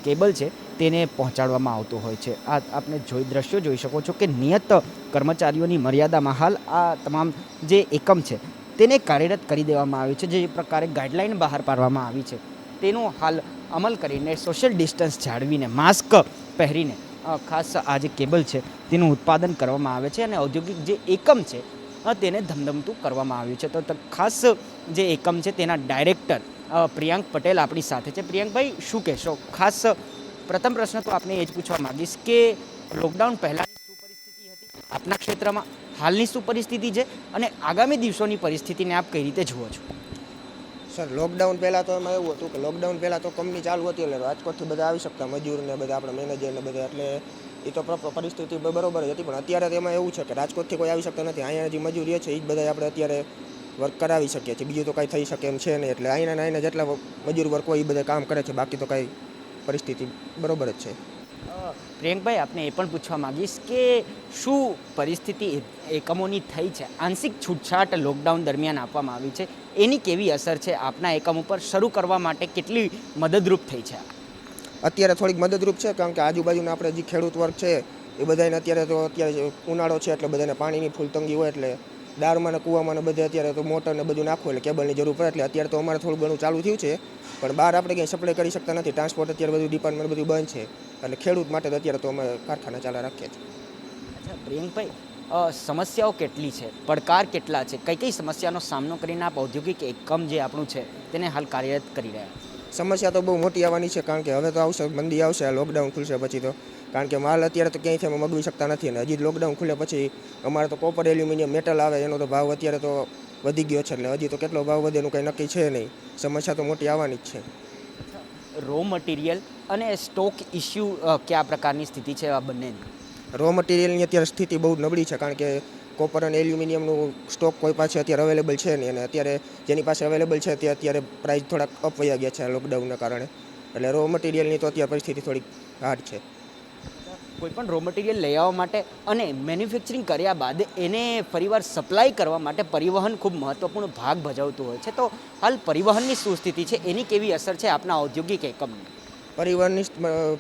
કેબલ છે તેને પહોંચાડવામાં આવતું હોય છે. આ આપણે દ્રશ્યો જોઈ શકો છો કે નિયત કર્મચારીઓની મર્યાદામાં હાલ આ તમામ જે એકમ છે તેને કાર્યરત કરી દેવામાં આવ્યું છે. જે પ્રકારે ગાઈડલાઈન બહાર પાડવામાં આવી છે તેનો હાલ અમલ કરીને સોશિયલ ડિસ્ટન્સ જાળવીને, માસ્ક પહેરીને ખાસ આ જે કેબલ છે તેનું ઉત્પાદન કરવામાં આવે છે અને ઔદ્યોગિક જે એકમ છે તેને ધમધમતું કરવામાં આવ્યું છે. તો ખાસ જે એકમ છે તેના ડાયરેક્ટર પ્રિયાંક પટેલ આપણી સાથે છે. પ્રિયાંકભાઈ, શું કહેશો? ખાસ પ્રથમ પ્રશ્ન તો આપને એ જ પૂછવા માંગીશ કે લોકડાઉન પહેલાંની શું પરિસ્થિતિ હતી આપના ક્ષેત્રમાં, હાલની શું પરિસ્થિતિ છે અને આગામી દિવસોની પરિસ્થિતિને આપ કઈ રીતે જુઓ છો? સર, લોકડાઉન પહેલાં તો એમાં એવું હતું કે લોકડાઉન પહેલાં તો કંપની ચાલુ હતી એટલે રાજકોટથી બધા આવી શકતા, મજૂર ને બધા આપણા મેનેજર ને બધા, એટલે એ તો પરિસ્થિતિ બરોબર જ હતી. પણ અત્યારે એમાં એવું છે કે રાજકોટથી કોઈ આવી શકતા નથી. અહીંયા જે મજૂરી છે એ જ બધા આપણે અત્યારે વર્ક કરાવી શકીએ છીએ. બીજું તો કાંઈ થઈ શકે એમ છે નહીં. એટલે અહીંના જેટલા મજૂર વર્ક હોય એ બધા કામ કરે છે. બાકી તો કાંઈ પરિસ્થિતિ બરોબર જ છે. પ્રિયંકભાઈ, આપને એ પણ પૂછવા માંગીશ કે શું પરિસ્થિતિ એકમોની થઈ છે? આંશિક છૂટછાટ લોકડાઉન દરમિયાન આપવામાં આવી છે, એની કેવી અસર છે આપના એકમ ઉપર? શરૂ કરવા માટે કેટલી મદદરૂપ થઈ છે? અત્યારે થોડીક મદદરૂપ છે, કારણ કે આજુબાજુના આપણે જે ખેડૂત વર્ગ છે એ બધાને અત્યારે ઉનાળો છે એટલે બધાને પાણીની ફૂલ તંગી હોય, એટલે દારમાં ને કૂવામાં ને બધે અત્યારે તો મોટર ને બધું નાખવું એટલે કેબલની જરૂર પડે. એટલે અત્યારે તો અમારે થોડું ઘણું ચાલુ થયું છે, પણ બહાર આપણે ક્યાંય સપ્લાય કરી શકતા નથી. ટ્રાન્સપોર્ટ અત્યારે બધું ડિપાર્ટમેન્ટ બધું બંધ છે, એટલે ખેડૂત માટે અત્યારે તો અમે કારખાના ચાલુ રાખીએ છીએ. અચ્છા પ્રિયંકભાઈ, સમસ્યાઓ કેટલી છે, પડકાર કેટલા છે, કઈ કઈ સમસ્યાનો સામનો કરીને આપ ઔદ્યોગિક એકમ જે આપણું છે તેને હાલ કાર્યરત કરી રહ્યા? સમસ્યા તો બહુ મોટી આવવાની છે, કારણ કે હવે તો આવશે, મંદી આવશે, લોકડાઉન ખુલશે પછી તો. કારણ કે માલ અત્યારે તો ક્યાંયથી અમે મગવી શકતા નથી અને હજી લોકડાઉન ખુલે પછી અમારે તો કોપર, એલ્યુમિનિયમ, મેટલ આવે એનો તો ભાવ અત્યારે તો વધી ગયો છે. એટલે હજી તો કેટલો ભાવ વધે એનું કંઈ નક્કી છે નહીં. સમસ્યા તો મોટી આવવાની જ છે. રો મટીરિયલ અને સ્ટોક ઇસ્યુ કયા પ્રકારની સ્થિતિ છે આ બંનેની? રો મટીરિયલની અત્યારે સ્થિતિ બહુ નબળી છે, કારણ કે કોપર અને એલ્યુમિનિયમનું સ્ટોક કોઈ પાસે અત્યારે અવેલેબલ છે નહીં, અને અત્યારે જેની પાસે અવેલેબલ છે તે અત્યારે પ્રાઇસ થોડાક અપ વયા ગયા છે લોકડાઉનના કારણે. એટલે રો મટીરિયલની તો અત્યારે પરિસ્થિતિ થોડીક હાર્ડ છે. કોઈપણ રો મટીરિયલ લઈ આવવા માટે અને મેન્યુફેક્ચરિંગ કર્યા બાદ એને ફરીવાર સપ્લાય કરવા માટે પરિવહન ખૂબ મહત્ત્વપૂર્ણ ભાગ ભજવતું હોય છે. તો હાલ પરિવહનની શું સ્થિતિ છે, એની કેવી અસર છે આપના ઔદ્યોગિક એકમની? પરિવહનની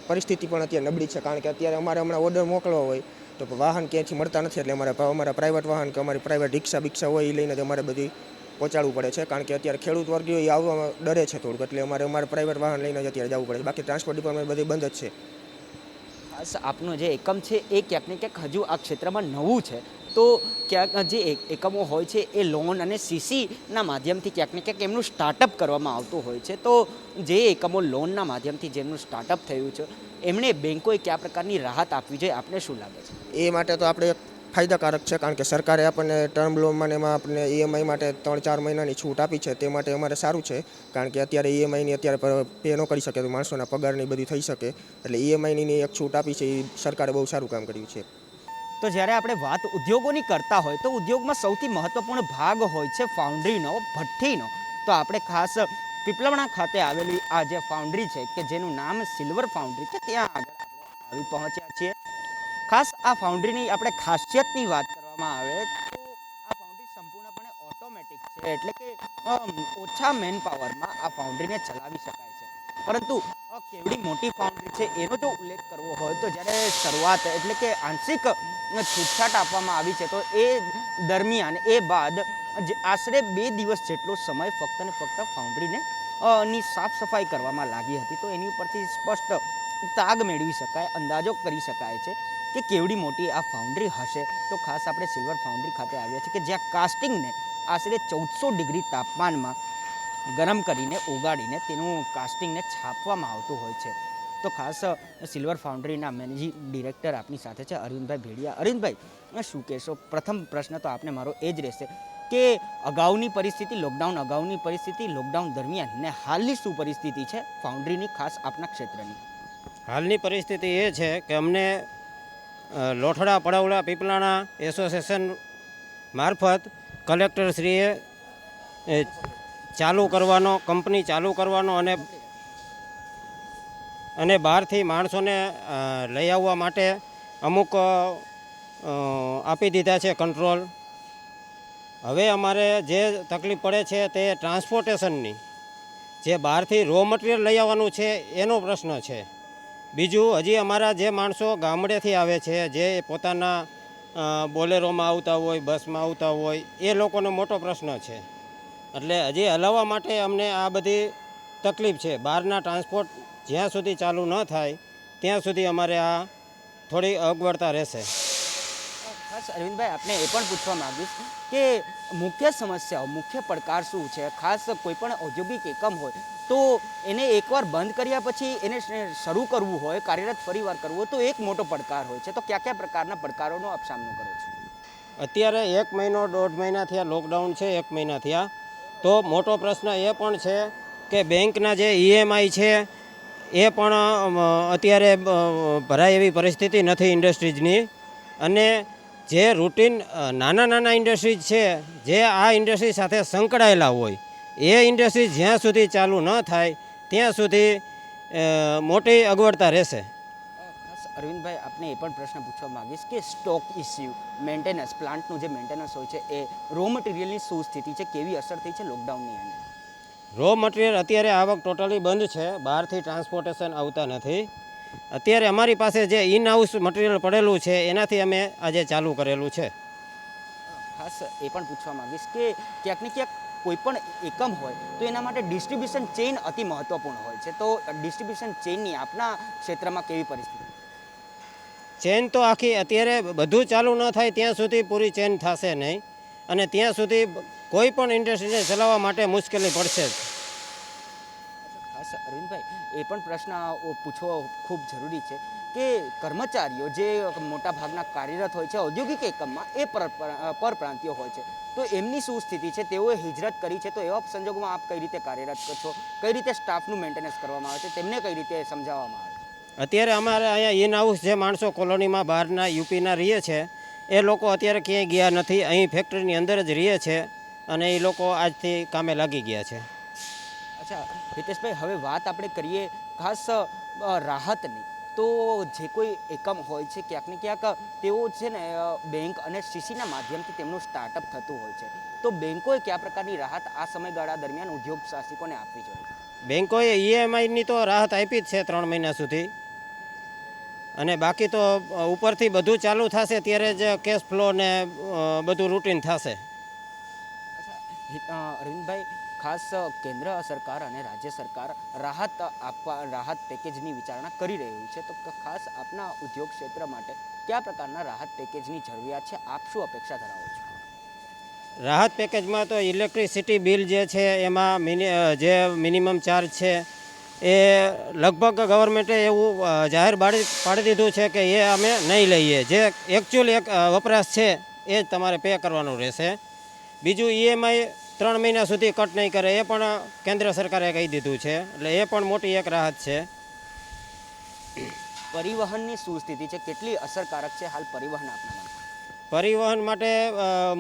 પરિસ્થિતિ પણ અત્યારે નબળી છે, કારણ કે અત્યારે અમારે હમણાં ઓર્ડર મોકલવો હોય તો વાહન ક્યાંયથી મળતા નથી, એટલે અમારા પ્રાઇવેટ વાહન કે અમારી પ્રાઇવેટ રિક્ષા હોય એ લઈને જ અમારે બધી પહોંચાડવું પડે છે, કારણ કે અત્યારે ખેડૂત વર્ગીઓ એ આવવામાં ડરે છે થોડુંક, એટલે અમારે પ્રાઇવેટ વાહન લઈને જ અત્યારે જવું પડે છે. બાકી ટ્રાન્સપોર્ટ ડિપાર્ટમેન્ટ બધી બંધ જ છે. ખાસ આપનું જે એકમ છે એ ક્યાંક ને ક્યાંક હજુ આ ક્ષેત્રમાં નવું છે, તો ક્યાંક જે એકમો હોય છે એ લોન અને સીસીના માધ્યમથી ક્યાંક ને ક્યાંક એમનું સ્ટાર્ટઅપ કરવામાં આવતું હોય છે. તો જે એકમો લોનના માધ્યમથી જેમનું સ્ટાર્ટઅપ થયું છે એમણે બેંકોએ કયા પ્રકારની રાહત આપવી જોઈએ, આપને શું લાગે છે? એ માટે તો આપણે ફાયદાકારક છે, કારણ કે સરકારે આપણને ટર્મ લોનમાં એમાં આપણને ઈએમઆઈ માટે 3-4 મહિનાની છૂટ આપી છે, તે માટે અમારે સારું છે, કારણ કે અત્યારે ઈએમઆઈની અત્યારે પે ન કરી શકે તો માણસોના પગારની બધી થઈ શકે, એટલે ઈએમઆઈની એક છૂટ આપી છે, એ સરકારે બહુ સારું કામ કર્યું છે. તો જ્યારે આપણે વાત ઉદ્યોગોની કરતા હોય તો ઉદ્યોગમાં સૌથી મહત્ત્વપૂર્ણ ભાગ હોય છે ફાઉન્ડ્રીનો, ભઠ્ઠીનો. તો આપણે ખાસ પીપલવણા ખાતે આવેલી આ જે ફાઉન્ડ્રી છે કે જેનું નામ સિલ્વર ફાઉન્ડ્રી છે, ત્યાં આગળ આપણે આવી પહોંચ્યા છીએ. ખાસ આ ફાઉન્ડ્રીની આપણે ખાસિયતની વાત કરવામાં આવે તો આ ફાઉન્ડ્રી સંપૂર્ણપણે ઓટોમેટિક છે, એટલે કે ઓછા મેન પાવરમાં આ ફાઉન્ડ્રીને ચલાવી શકાય છે. પરંતુ કેવડી મોટી ફાઉન્ડ્રી છે એનો જો ઉલ્લેખ કરવો હોય તો જ્યારે શરૂઆત એટલે કે આંશિક છૂટછાટ આપવામાં આવી છે, તો એ દરમિયાન એ બાદ આશરે 2 દિવસ જેટલો સમય ફક્ત ને ફક્ત ફાઉન્ડ્રીને ની સાફ સફાઈ કરવામાં લાગી હતી. તો એની ઉપરથી સ્પષ્ટ તાગ મેળવી શકાય, અંદાજો કરી શકાય છે કે કેવડી મોટી આ ફાઉન્ડ્રી હશે. તો ખાસ આપણે સિલ્વર ફાઉન્ડ્રી ખાતે આવ્યા છે કે જ્યાં કાસ્ટિંગને આશરે 1400 ડિગ્રી તાપમાનમાં ગરમ કરીને ઓગાળીને તેનું કાસ્ટિંગને છાપવામાં આવતું હોય છે. તો ખાસ સિલ્વર ફાઉન્ડ્રીના મેનેજિંગ ડિરેક્ટર આપની સાથે છે અરવિંદભાઈ ભેડિયા. અરવિંદભાઈ, શું કહેશો? પ્રથમ પ્રશ્ન તો આપને મારો એ જ રહેશે કે અગાઉની પરિસ્થિતિ, લોકડાઉન અગાઉની પરિસ્થિતિ, લોકડાઉન દરમિયાન ને હાલની શું પરિસ્થિતિ છે ફાઉન્ડ્રીની, ખાસ આપના ક્ષેત્રની? હાલની પરિસ્થિતિ એ છે કે અમને લોઠડા પડવડા પીપલાણા એસોસિએશન મારફત કલેક્ટરશ્રીએ ચાલુ કરવાનો, કંપની ચાલુ કરવાનો અને બહારથી માણસોને લઈ આવવા માટે અમુક આપી દીધા છે કંટ્રોલ. હવે અમારે જે તકલીફ પડે છે તે ટ્રાન્સપોર્ટેશનની, જે બહારથી રો મટીરિયલ લઈ આવવાનું છે એનો પ્રશ્ન છે. બીજું, હજી અમારા જે માણસો ગામડેથી આવે છે, જે પોતાના બોલેરોમાં આવતા હોય, બસમાં આવતા હોય, એ લોકોનો મોટો પ્રશ્ન છે. એટલે હજી હલાવવા માટે અમને આ બધી તકલીફ છે. બહારના ટ્રાન્સપોર્ટ જ્યાં સુધી ચાલુ ન થાય ત્યાં સુધી અમારે આ થોડી અગવડતા રહેશે. ખાસ અરવિંદભાઈ, આપને એ પણ પૂછવા માંગીશ કે મુખ્ય સમસ્યાઓ, મુખ્ય પડકાર શું છે? ખાસ કોઈ પણ ઔદ્યોગિક એકમ હોય તો એને એકવાર બંધ કર્યા પછી એને શરૂ કરવું હોય, કાર્યરત ફરીવાર કરવું હોય તો એક મોટો પડકાર હોય છે. તો કયા કયા પ્રકારના પડકારોનો આપ સામનો કરો છો? અત્યારે 1 મહિનો 1.5 મહિના થયા લોકડાઉન છે, 1 મહિના થયા, તો મોટો પ્રશ્ન એ પણ છે કે બેંકના જે ઈએમઆઈ છે એ પણ અત્યારે ભરાય એવી પરિસ્થિતિ નથી ઇન્ડસ્ટ્રીઝની. અને જે રૂટીન નાના ઇન્ડસ્ટ્રીઝ છે, જે આ ઇન્ડસ્ટ્રી સાથે સંકળાયેલા હોય, એ ઇન્ડસ્ટ્રી જ્યાં સુધી ચાલુ ન થાય ત્યાં સુધી મોટી અગવડતા રહેશે. અરવિંદભાઈ, આપને એ પણ પ્રશ્ન પૂછવા માંગીશ કે સ્ટોક ઇસ્યુ, મેન્ટેનન્સ, પ્લાન્ટનું જે મેન્ટેનન્સ હોય છે એ રો મટીરિયલની શું સ્થિતિ છે, કેવી અસર થઈ છે લોકડાઉનની? અને રો મટીરિયલ અત્યારે આવક ટોટલી બંધ છે, બહારથી ટ્રાન્સપોર્ટેશન આવતા નથી. અત્યારે અમારી પાસે જે ઇન હાઉસ મટીરિયલ પડેલું છે એનાથી અમે આજે ચાલુ કરેલું છે. ખાસ એ પણ પૂછવા માંગીશ કે ક્યાંક ને ક્યાંક કોઈ પણ એકમ હોય તો એના માટે ડિસ્ટ્રીબ્યુશન ચેઇન અતિ મહત્વપૂર્ણ હોય છે. તો ડિસ્ટ્રીબ્યુશન ચેઇનની આપના ક્ષેત્રમાં કેવી પરિસ્થિતિ? ચેન તો આખી અત્યારે બધું ચાલુ ન થાય ત્યાં સુધી પૂરી ચેન થશે નહીં, અને ત્યાં સુધી કોઈ પણ ઇન્ડસ્ટ્રીને ચલાવવા માટે મુશ્કેલી પડશે જ. ખાસ અરવિંદભાઈ, એ પણ પ્રશ્ન પૂછવો ખૂબ જરૂરી છે કે કર્મચારીઓ જે મોટા ભાગના કાર્યરત હોય છે ઔદ્યોગિક એકમમાં, એ પરપ્રાંતિયો હોય છે, તો એમની શું સ્થિતિ છે? તેઓએ હિજરત કરી છે, તો એવા સંજોગોમાં આપ કઈ રીતે કાર્યરત છો? કઈ રીતે સ્ટાફનું મેન્ટેનન્સ કરવામાં આવે છે, તેમને કઈ રીતે સમજાવવામાં આવે છે? અત્યારે અમારે અહીંયા ઇન હાઉસ જે માણસો કોલોનીમાં બહારના યુપીના રહીએ છે એ લોકો અત્યારે ક્યાંય ગયા નથી, અહીં ફેક્ટરીની અંદર જ રહીએ છે, અને એ લોકો આજથી કામે લાગી ગયા છે. અચ્છા હિતેશભાઈ, હવે વાત આપણે કરીએ ખાસ રાહતની. તો તો જે કોઈ એકમ હોય છે ક્યાંક ને ક્યાંક તેઓ છે ને બેંક અને સીસીના માધ્યમથી તેમનું સ્ટાર્ટઅપ થતું હોય છે. તો બેંકોએ કયા પ્રકારની રાહત આ સમયગાળા દરમિયાન ઉદ્યોગ સાહસિકોને આપવી જોઈએ? બેંકોએ ઈએમઆઈની તો રાહત આપી જ છે 3 મહિના સુધી, અને બાકી તો ઉપરથી બધું ચાલુ થશે ત્યારે જ કેશ ફ્લો ને બધું રૂટીન થશે. અરવિંદભાઈ, ખાસ કેન્દ્ર સરકાર અને રાજ્ય સરકાર રાહત પેકેજની વિચારણા કરી રહ્યું છે, તો ખાસ આપના ઉદ્યોગ ક્ષેત્ર માટે કયા પ્રકારના રાહત પેકેજની જરૂરિયાત છે? આપ શું અપેક્ષા ધરાવો છો? રાહત પેકેજમાં તો ઇલેક્ટ્રિસિટી બિલ જે છે એમાં જે મિનિમમ ચાર્જ છે એ લગભગ ગવર્મેન્ટે એવું જાહેર પાડી દીધું છે કે એ અમે નહીં લઈએ. જે એકચ્યુઅલ વપરાશ છે એ જ તમારે પે કરવાનું રહેશે. બીજું ઈએમઆઈ 3 મહિના સુધી કટ નહીં કરે એ પણ કેન્દ્ર સરકારે કહી દીધું છે, એટલે એ પણ મોટી એક રાહત છે. પરિવહનની શું સ્થિતિ છે? કેટલી અસરકારક છે હાલ પરિવહન આપના માટે? પરિવહન માટે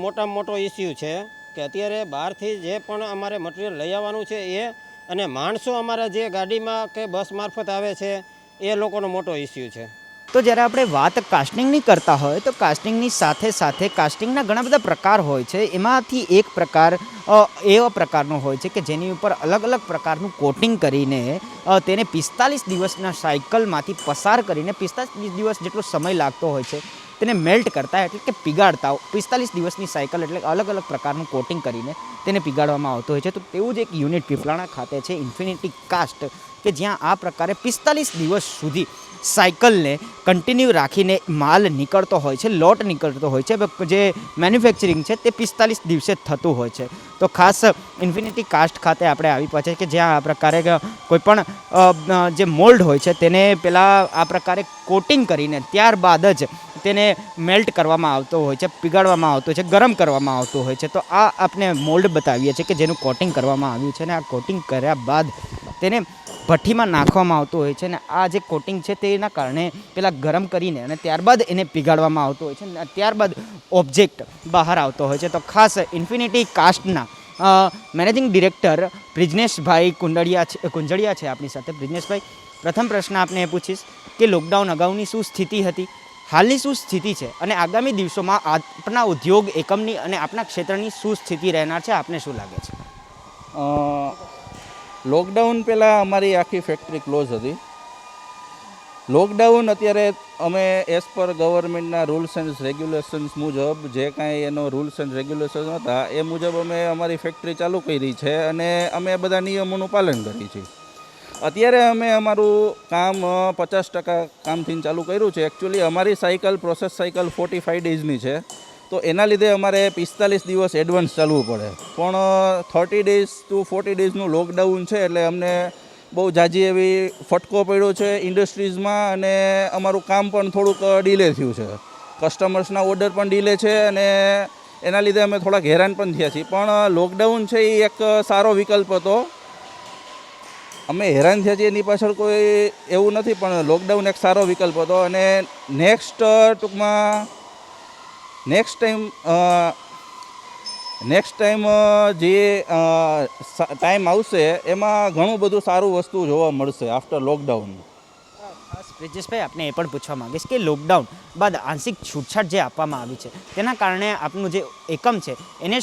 મોટામાં મોટો ઇસ્યુ છે કે અત્યારે બહારથી જે પણ અમારે મટીરિયલ લઈ આવવાનું છે એ, અને માણસો અમારા જે ગાડીમાં કે બસ મારફત આવે છે એ લોકોનો મોટો ઇસ્યુ છે. તો જ્યારે આપણે વાત કાસ્ટિંગની કરતા હોય તો કાસ્ટિંગની સાથે સાથે કાસ્ટિંગના ઘણા બધા પ્રકાર હોય છે. એમાંથી એક પ્રકાર એવા પ્રકારનો હોય છે કે જેની ઉપર અલગ અલગ પ્રકારનું કોટિંગ કરીને તેને 45 દિવસના સાયકલમાંથી પસાર કરીને 45 દિવસ જેટલો સમય લાગતો હોય છે તેને મેલ્ટ કરતા, એટલે કે પીગાળતા. 45 દિવસની સાયકલ એટલે અલગ અલગ પ્રકારનું કોટિંગ કરીને તેને પીગાળવામાં આવતું હોય છે. તો તેવું જ એક યુનિટ પીપલાણા ખાતે છે, ઇન્ફિનિટી કાસ્ટ, કે જ્યાં આ પ્રકારે 45 દિવસ સુધી સાયકલને કન્ટિન્યુ રાખીને માલ નીકળતો હોય છે, લોટ નીકળતો હોય છે. જે મેન્યુફેક્ચરિંગ છે તે 45 દિવસે થતું હોય છે. તો ખાસ ઇન્ફિનિટી કાસ્ટ ખાતે આપણે આવી પહોંચે કે જ્યાં આ પ્રકારે કોઈપણ જે મોલ્ડ હોય છે તેને પહેલાં આ પ્રકારે કોટિંગ કરીને ત્યારબાદ જ તેને મેલ્ટ કરવામાં આવતો હોય છે, પીગાળવામાં આવતો હોય છે, ગરમ કરવામાં આવતું હોય છે. તો આ આપણે મોલ્ડ બતાવીએ છીએ કે જેનું કોટિંગ કરવામાં આવ્યું છે, અને આ કોટિંગ કર્યા બાદ તેને ભઠ્ઠીમાં નાખવામાં આવતું હોય છે. અને આ જે કોટિંગ છે તેના કારણે પહેલાં ગરમ કરીને અને ત્યારબાદ એને પીગાળવામાં આવતું હોય છે, અને ત્યારબાદ ઓબ્જેક્ટ બહાર આવતો હોય છે. તો ખાસ ઇન્ફિનિટી કાસ્ટના મેનેજિંગ ડિરેક્ટર બ્રિજનેશભાઈ કુંજળિયા છે આપણી સાથે. બ્રિજનેશભાઈ, પ્રથમ પ્રશ્ન આપને એ પૂછીશ કે લોકડાઉન અગાઉની શું સ્થિતિ હતી, હાલની શું સ્થિતિ છે, અને આગામી દિવસોમાં આપના ઉદ્યોગ એકમની અને આપના ક્ષેત્રની શું સ્થિતિ રહેનાર છે, આપને શું લાગે છે? લોકડાઉન પહેલાં અમારી આખી ફેક્ટરી ક્લોઝ હતી. લોકડાઉન અત્યારે અમે as per ગવર્મેન્ટના rules and regulations મુજબ જે કાંઈ એનો રૂલ્સ એન્ડ રેગ્યુલેશન હતા એ મુજબ અમે અમારી ફેક્ટરી ચાલુ કરી છે, અને અમે બધા નિયમોનું પાલન કરીએ છીએ. અત્યારે અમે અમારું કામ 50% કામથી ચાલુ કર્યું છે. એકચ્યુઅલી અમારી સાયકલ પ્રોસેસ સાયકલ 45 ડેઝની છે, તો એના લીધે અમારે 45 દિવસ એડવાન્સ ચાલવું પડે. પણ 30 ડેઝ ટુ 40 ડેઝનું લોકડાઉન છે એટલે અમને બહુ જાજી એવી ફટકો પડ્યો છે ઇન્ડસ્ટ્રીઝમાં, અને અમારું કામ પણ થોડુંક ડીલે થયું છે. કસ્ટમર્સના ઓર્ડર પણ ડીલે છે, અને એના લીધે અમે થોડાક હેરાન પણ થયા છીએ. પણ લોકડાઉન છે એ એક સારો વિકલ્પ હતો. અમે હેરાન થયા છીએ એની પાછળ કોઈ એવું નથી, પણ લોકડાઉન એક સારો વિકલ્પ હતો. અને નેક્સ્ટ ટાઈમ જે ટાઈમ આવશે એમાં ઘણું બધું સારું વસ્તુ જોવા મળશે આફ્ટર લોકડાઉન. બ્રિજેશભાઈ, આપને એ પણ પૂછવા માંગીશ કે લોકડાઉન બાદ આંશિક છૂટછાટ જે આપવામાં આવી છે તેના કારણે આપનું જે એકમ છે એની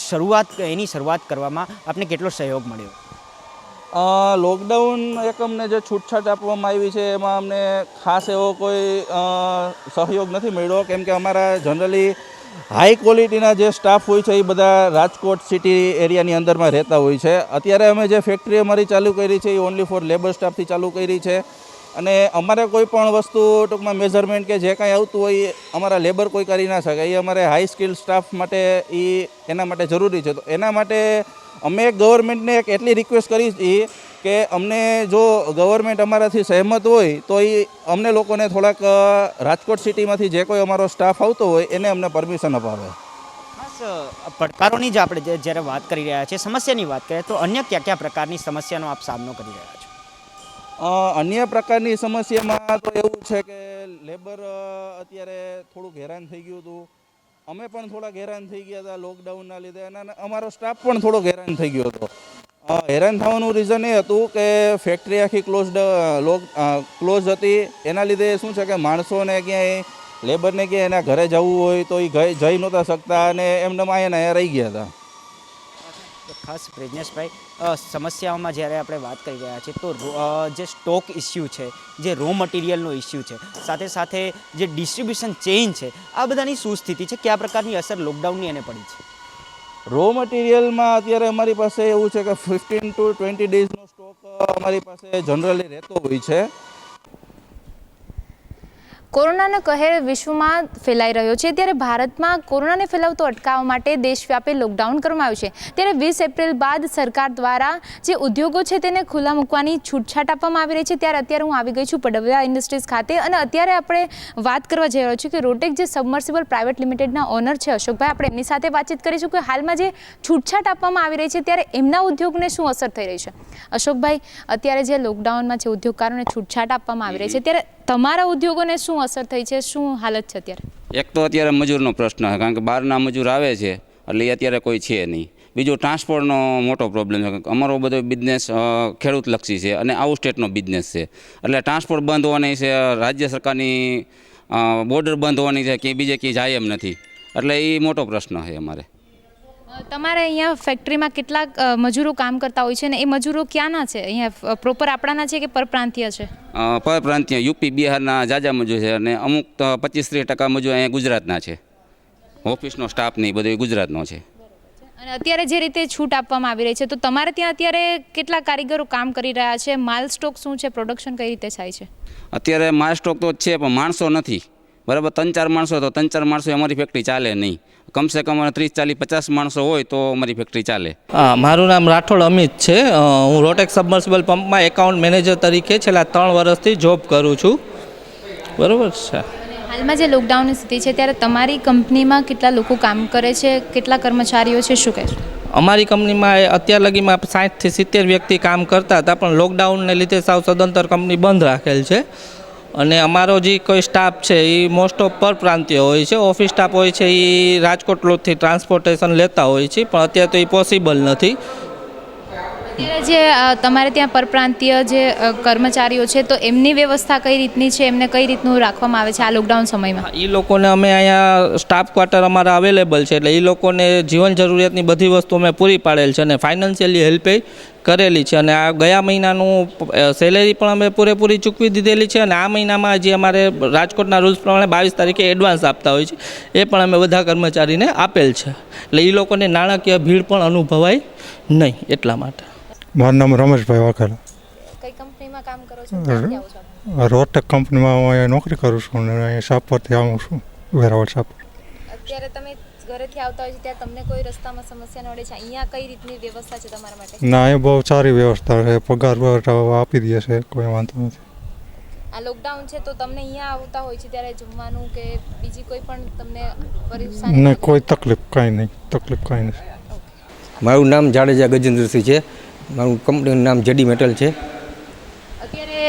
શરૂઆત કરવામાં આપને કેટલો સહયોગ મળ્યો? લોકડાઉન એકમને જે છૂટછાટ આપવામાં આવી છે એમાં અમને ખાસ એવો કોઈ સહયોગ નથી મળ્યો, કેમ કે અમારા જનરલી હાઈ ક્વોલિટીના જે સ્ટાફ હોય છે એ બધા રાજકોટ સિટી એરિયાની અંદરમાં રહેતા હોય છે. અત્યારે અમે જે ફેક્ટરી અમારી ચાલુ કરી છે એ ઓનલી ફોર લેબર સ્ટાફથી ચાલુ કરી છે, અને અમારે કોઈ પણ વસ્તુ ટૂંકમાં મેઝરમેન્ટ કે જે કાંઈ આવતું હોય અમારા લેબર કોઈ કરી ના શકે. એ અમારે હાઈ સ્કિલ સ્ટાફ માટે એના માટે જરૂરી છે. તો એના માટે અમે ગવર્મેન્ટને એક એટલી રિક્વેસ્ટ કરી છે કે અમને જો ગવર્મેન્ટ અમારાથી સહેમત હોય તો એ અમને લોકોને થોડાક રાજકોટ સિટીમાંથી જે કોઈ અમારો સ્ટાફ આવતો હોય એને અમને પરમિશન અપાવે. ખાસ પડકારોની જ આપણે જ્યારે વાત કરી રહ્યા છીએ, સમસ્યાની વાત કરીએ તો અન્ય કયા કયા પ્રકારની સમસ્યાનો આપ સામનો કરી રહ્યા છો? અન્ય પ્રકારની સમસ્યામાં તો એવું છે કે લેબર અત્યારે થોડુંક હેરાન થઈ ગયું હતું. અમે પણ થોડાક હેરાન થઈ ગયા હતા લોકડાઉનના લીધે, અને અમારો સ્ટાફ પણ થોડોક હેરાન થઈ ગયો હતો. હેરાન થવાનું રીઝન એ હતું કે ફેક્ટરી આખી ક્લોઝ હતી. એના લીધે શું છે કે માણસોને ક્યાંય લેબરને ક્યાંય એના ઘરે જવું હોય તો એ જઈ નહોતા શકતા અને એમને અહીંયા રહી ગયા હતા. ખાસ પ્રજ્ઞેશભાઈ, સમસ્યાઓમાં જ્યારે આપણે વાત કરી રહ્યા છીએ તો જે સ્ટોક ઇસ્યુ છે, જે રો મટીરિયલનો ઇસ્યુ છે, સાથે સાથે જે ડિસ્ટ્રીબ્યુશન ચેઇન છે, આ બધાની શું સ્થિતિ છે? કયા પ્રકારની અસર લોકડાઉનની એને પડી છે? રો મટીરિયલમાં અત્યારે અમારી પાસે એવું છે કે 15 to 20 ડેઝનો સ્ટોક અમારી પાસે જનરલી રહેતો હોય છે. કોરોનાનો કહેર વિશ્વમાં ફેલાઈ રહ્યો છે, ત્યારે ભારતમાં કોરોનાને ફેલાવતો અટકાવવા માટે દેશવ્યાપી લોકડાઉન કરવામાં આવ્યું છે. ત્યારે 20 એપ્રિલ બાદ સરકાર દ્વારા જે ઉદ્યોગો છે તેને ખુલ્લા મૂકવાની છૂટછાટ આપવામાં આવી રહી છે. ત્યારે અત્યારે હું આવી ગઈ છું પડવલા ઇન્ડસ્ટ્રીઝ ખાતે અને અત્યારે આપણે વાત કરવા જઈ રહ્યા છીએ કે રોટેક જે સબમર્સિબલ પ્રાઇવેટ લિમિટેડના ઓનર છે અશોકભાઈ, આપણે એમની સાથે વાતચીત કરીશું કે હાલમાં જે છૂટછાટ આપવામાં આવી રહી છે ત્યારે એમના ઉદ્યોગને શું અસર થઈ રહી છે. અશોકભાઈ, અત્યારે જે લોકડાઉનમાં જે ઉદ્યોગકારોને છૂટછાટ આપવામાં આવી રહી છે ત્યારે તમારા ઉદ્યોગોને શું અસર થઈ છે, શું હાલત છે અત્યારે? એક તો અત્યારે મજૂરનો પ્રશ્ન છે, કારણ કે બહારના મજૂર આવે છે એટલે એ અત્યારે કોઈ છે નહીં. બીજું ટ્રાન્સપોર્ટનો મોટો પ્રોબ્લેમ છે. અમારો બધો બિઝનેસ ખેડૂતલક્ષી છે અને આઉટ સ્ટેટનો બિઝનેસ છે, એટલે ટ્રાન્સપોર્ટ બંધ હોવાની છે, રાજ્ય સરકારની બોર્ડર બંધ હોવાની છે, કે બીજે ક્યાંય જાય એમ નથી, એટલે એ મોટો પ્રશ્ન છે અમારે. તમારે અહીંયા ફેક્ટરીમાં કેટલાક મજૂરો કામ કરતા હોય છે ને એ મજૂરો ક્યાંના છે? અહીંયા પ્રોપર આપણાના છે કે પરપ્રાંતીય છે? પરપ્રાંતીય યુપી બિહારના જાજા મજૂર છે અને અમુક 25-30% મજૂર અહીંયા ગુજરાતના છે. ઓફિસનો સ્ટાફ નહીં બધો ગુજરાતનો છે. અને અત્યારે જે રીતે છૂટ આપવામાં આવી રહી છે તો તમારે ત્યાં અત્યારે કેટલા કારીગરો કામ કરી રહ્યા છે? માલ સ્ટોક શું છે? પ્રોડક્શન કઈ રીતે થાય છે? અત્યારે માલ સ્ટોક તો છે પણ માણસો નથી. બરાબર, 3-4 માણસો તો 3-4 માણસો અમારી ફેક્ટરી ચાલે નહીં. કમસે કમ 30-40-50 માણસો હોય તો અમારી ફેક્ટરી ચાલે. મારું નામ રાઠોડ અમિત છે. હું રોટેક સબમર્સિબલ પંપમાં એકાઉન્ટ મેનેજર તરીકે છેલ્લા 3 વર્ષથી જોબ કરું છું. બરાબર છે. હાલમાં જે લોકડાઉનની સ્થિતિ છે ત્યારે તમારી કંપનીમાં કેટલા લોકો કામ કરે છે, કેટલા કર્મચારીઓ છે, શું કહેશો? અમારી કંપનીમાં અત્યાર લગીમાં 60 થી 70 વ્યક્તિ કામ કરતા હતા, પણ લોકડાઉનને લીધે સાવ સદંતર કંપની બંધ રાખેલ છે. અને અમારો જે કોઈ સ્ટાફ છે એ મોસ્ટ ઓફ પરપ્રાંતીય હોય છે. ઓફિસ સ્ટાફ હોય છે એ રાજકોટથી ટ્રાન્સપોર્ટેશન લેતા હોય છે, પણ અત્યારે તો એ પોસિબલ નથી. અત્યારે જે તમારે ત્યાં પરપ્રાંતીય જે કર્મચારીઓ છે તો એમની વ્યવસ્થા કઈ રીતની છે, એમને કઈ રીતનું રાખવામાં આવે છે આ લોકડાઉન સમયમાં? એ લોકોને અમે અહીંયા સ્ટાફ ક્વાર્ટર અમારા અવેલેબલ છે, એટલે એ લોકોને જીવન જરૂરિયાતની બધી વસ્તુ અમે પૂરી પાડેલ છે અને ફાઇનાન્શિયલી હેલ્પે કરેલી છે. અને આ ગયા મહિનાનું સેલેરી પણ અમે પૂરેપૂરી ચૂકવી દીધેલી છે. અને આ મહિનામાં જે અમારે રાજકોટના રૂલ્સ પ્રમાણે 22 તારીખે એડવાન્સ આપતા હોય છે એ પણ અમે બધા કર્મચારીને આપેલ છે, એટલે એ લોકોને નાણાકીય ભીડ પણ અનુભવાય નહીં. એટલા માટે મારું નામ રમેશભાઈ વાઘેલા. કઈ કંપનીમાં કામ કરો છો? રોટેક કંપનીમાં હું અહીંયા નોકરી કરું છું અને અહીંયા શાપરથી આવું છું, વેરાવળ શાપર. અત્યારે તમે ઘરેથી આવતા હોય છે ત્યારે તમને કોઈ રસ્તામાં સમસ્યા નડે છે? અહીંયા કઈ રીતની વ્યવસ્થા છે તમારા માટે? ના, એ બહુ સારી વ્યવસ્થા છે, પગાર આપી દે છે, કોઈ વાંધો નથી. આ લોકડાઉન છે તો તમને અહીંયા આવતા હોય છે ત્યારે જમવાનું કે બીજી કોઈ પણ તમને પરેશાની? નહીં, કોઈ તકલીફ કાંઈ નહીં. મારું નામ જાડેજા ગજેન્દ્રસિંહ છે. મારું કંપનીનું નામ જેડી મેટલ છે. અત્યારે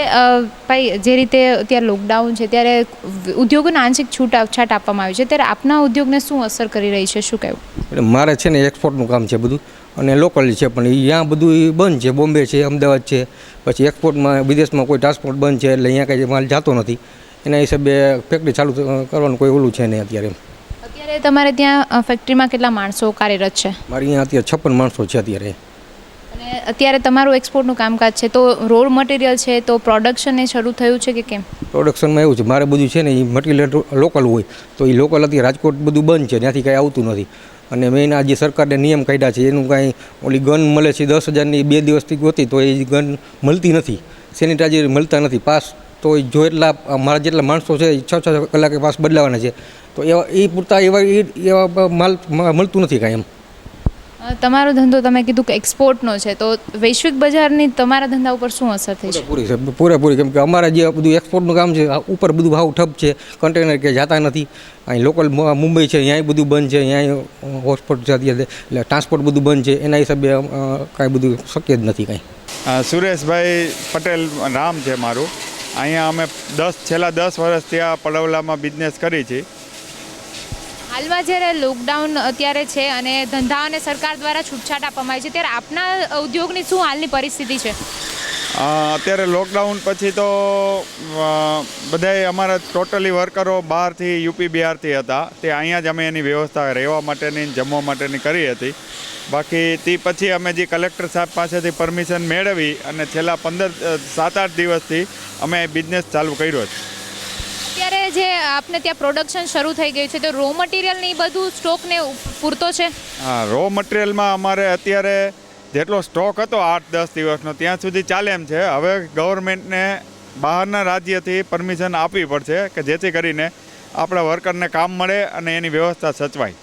ભાઈ જે રીતે અત્યારે લોકડાઉન છે ત્યારે ઉદ્યોગોને આંશિક છૂટછાટ આપવામાં આવી છે, ત્યારે આપના ઉદ્યોગને શું અસર કરી રહી છે, શું કહેવું? એટલે મારે છે ને એક્સપોર્ટનું કામ છે બધું, અને લોકલ છે, પણ અહીંયા બધું બંધ છે. બોમ્બે છે, અમદાવાદ છે, પછી એક્સપોર્ટમાં વિદેશમાં કોઈ ટ્રાન્સપોર્ટ બંધ છે, એટલે અહીંયા કંઈ માલ જતો નથી. એના હિસાબે ફેક્ટરી ચાલુ કરવાનું કોઈ ઓલું છે નહીં અત્યારે. અત્યારે તમારે ત્યાં ફેક્ટરીમાં કેટલા માણસો કાર્યરત છે? મારે અહીંયા અત્યારે 56 માણસો છે અત્યારે. અને અત્યારે તમારું એક્સપોર્ટનું કામકાજ છે તો રો મટીરિયલ છે તો પ્રોડક્શન એ શરૂ થયું છે કે કેમ? પ્રોડક્શનમાં એવું છે, મારે બધું છે ને એ મટીરિયલ લોકલ હોય તો એ લોકલ અત્યારે રાજકોટ બધું બંધ છે, ત્યાંથી કાંઈ આવતું નથી. અને મેઇન આ જે સરકારને નિયમ કાઢ્યા છે એનું કાંઈ ઓલી ગન મળે છે 10,000ની 2 દિવસથી ગોતી તો એ ગન મળતી નથી, સેનિટાઈઝર મળતા નથી. પાસ તો જો એટલા મારા જેટલા માણસો છે 6 કલાકે પાસ બદલાવાના છે, તો એવા એ પૂરતા એવા માલ મળતું નથી કાંઈ એમ. તમારો ધંધો તમે કીધું કે એક્સપોર્ટનો છે તો વૈશ્વિક બજારની તમારા ધંધા ઉપર શું અસર થઈ છે? પૂરેપૂરી, કેમ કે અમારા જે બધું એક્સપોર્ટનું કામ છે ઉપર બધું ભાવ ઠપ છે, કન્ટેનર કે જતા નથી. અહીં લોકલ મુંબઈ છે અહીંયા બધું બંધ છે, અહીંયા હોટસ્પોટ છે અત્યારે, એટલે ટ્રાન્સપોર્ટ બધું બંધ છે. એના હિસાબે કાંઈ બધું શક્ય જ નથી કાંઈ. સુરેશભાઈ પટેલ નામ છે મારું. અહીંયા અમે છેલ્લા 10 વર્ષથી આ પડવલામાં બિઝનેસ કરી છે. હાલમાં જ્યારે લોકડાઉન અત્યારે છે અને ધંધાઓને સરકાર દ્વારા છૂટછાટ આપવામાં આવી છે ત્યારે આપના ઉદ્યોગની શું હાલની પરિસ્થિતિ છે? અત્યારે લોકડાઉન પછી તો બધાય અમારા ટોટલી વર્કરો બહારથી યુપી બિહારથી હતા, તે અહીંયા જ અમે એની વ્યવસ્થા રહેવા માટેની જમવા માટેની કરી હતી. બાકી તે પછી અમે જે કલેક્ટર સાહેબ પાસેથી પરમિશન મેળવી અને છેલ્લા 7-8 દિવસથી અમે બિઝનેસ ચાલુ કર્યો છે. અત્યારે જે આપને ત્યાં પ્રોડક્શન શરૂ થઈ ગયું છે તો રો મટીરિયલ ને બધું સ્ટોકને પૂરતો છે? હા, રો મટીરિયલમાં અમારે અત્યારે જેટલો સ્ટોક હતો 8-10 દિવસનો ત્યાં સુધી ચાલે એમ છે. હવે ગવર્મેન્ટને બહારના રાજ્યથી પરમિશન આપવી પડશે કે જેથી કરીને આપણા વર્કરને કામ મળે અને એની વ્યવસ્થા સચવાય.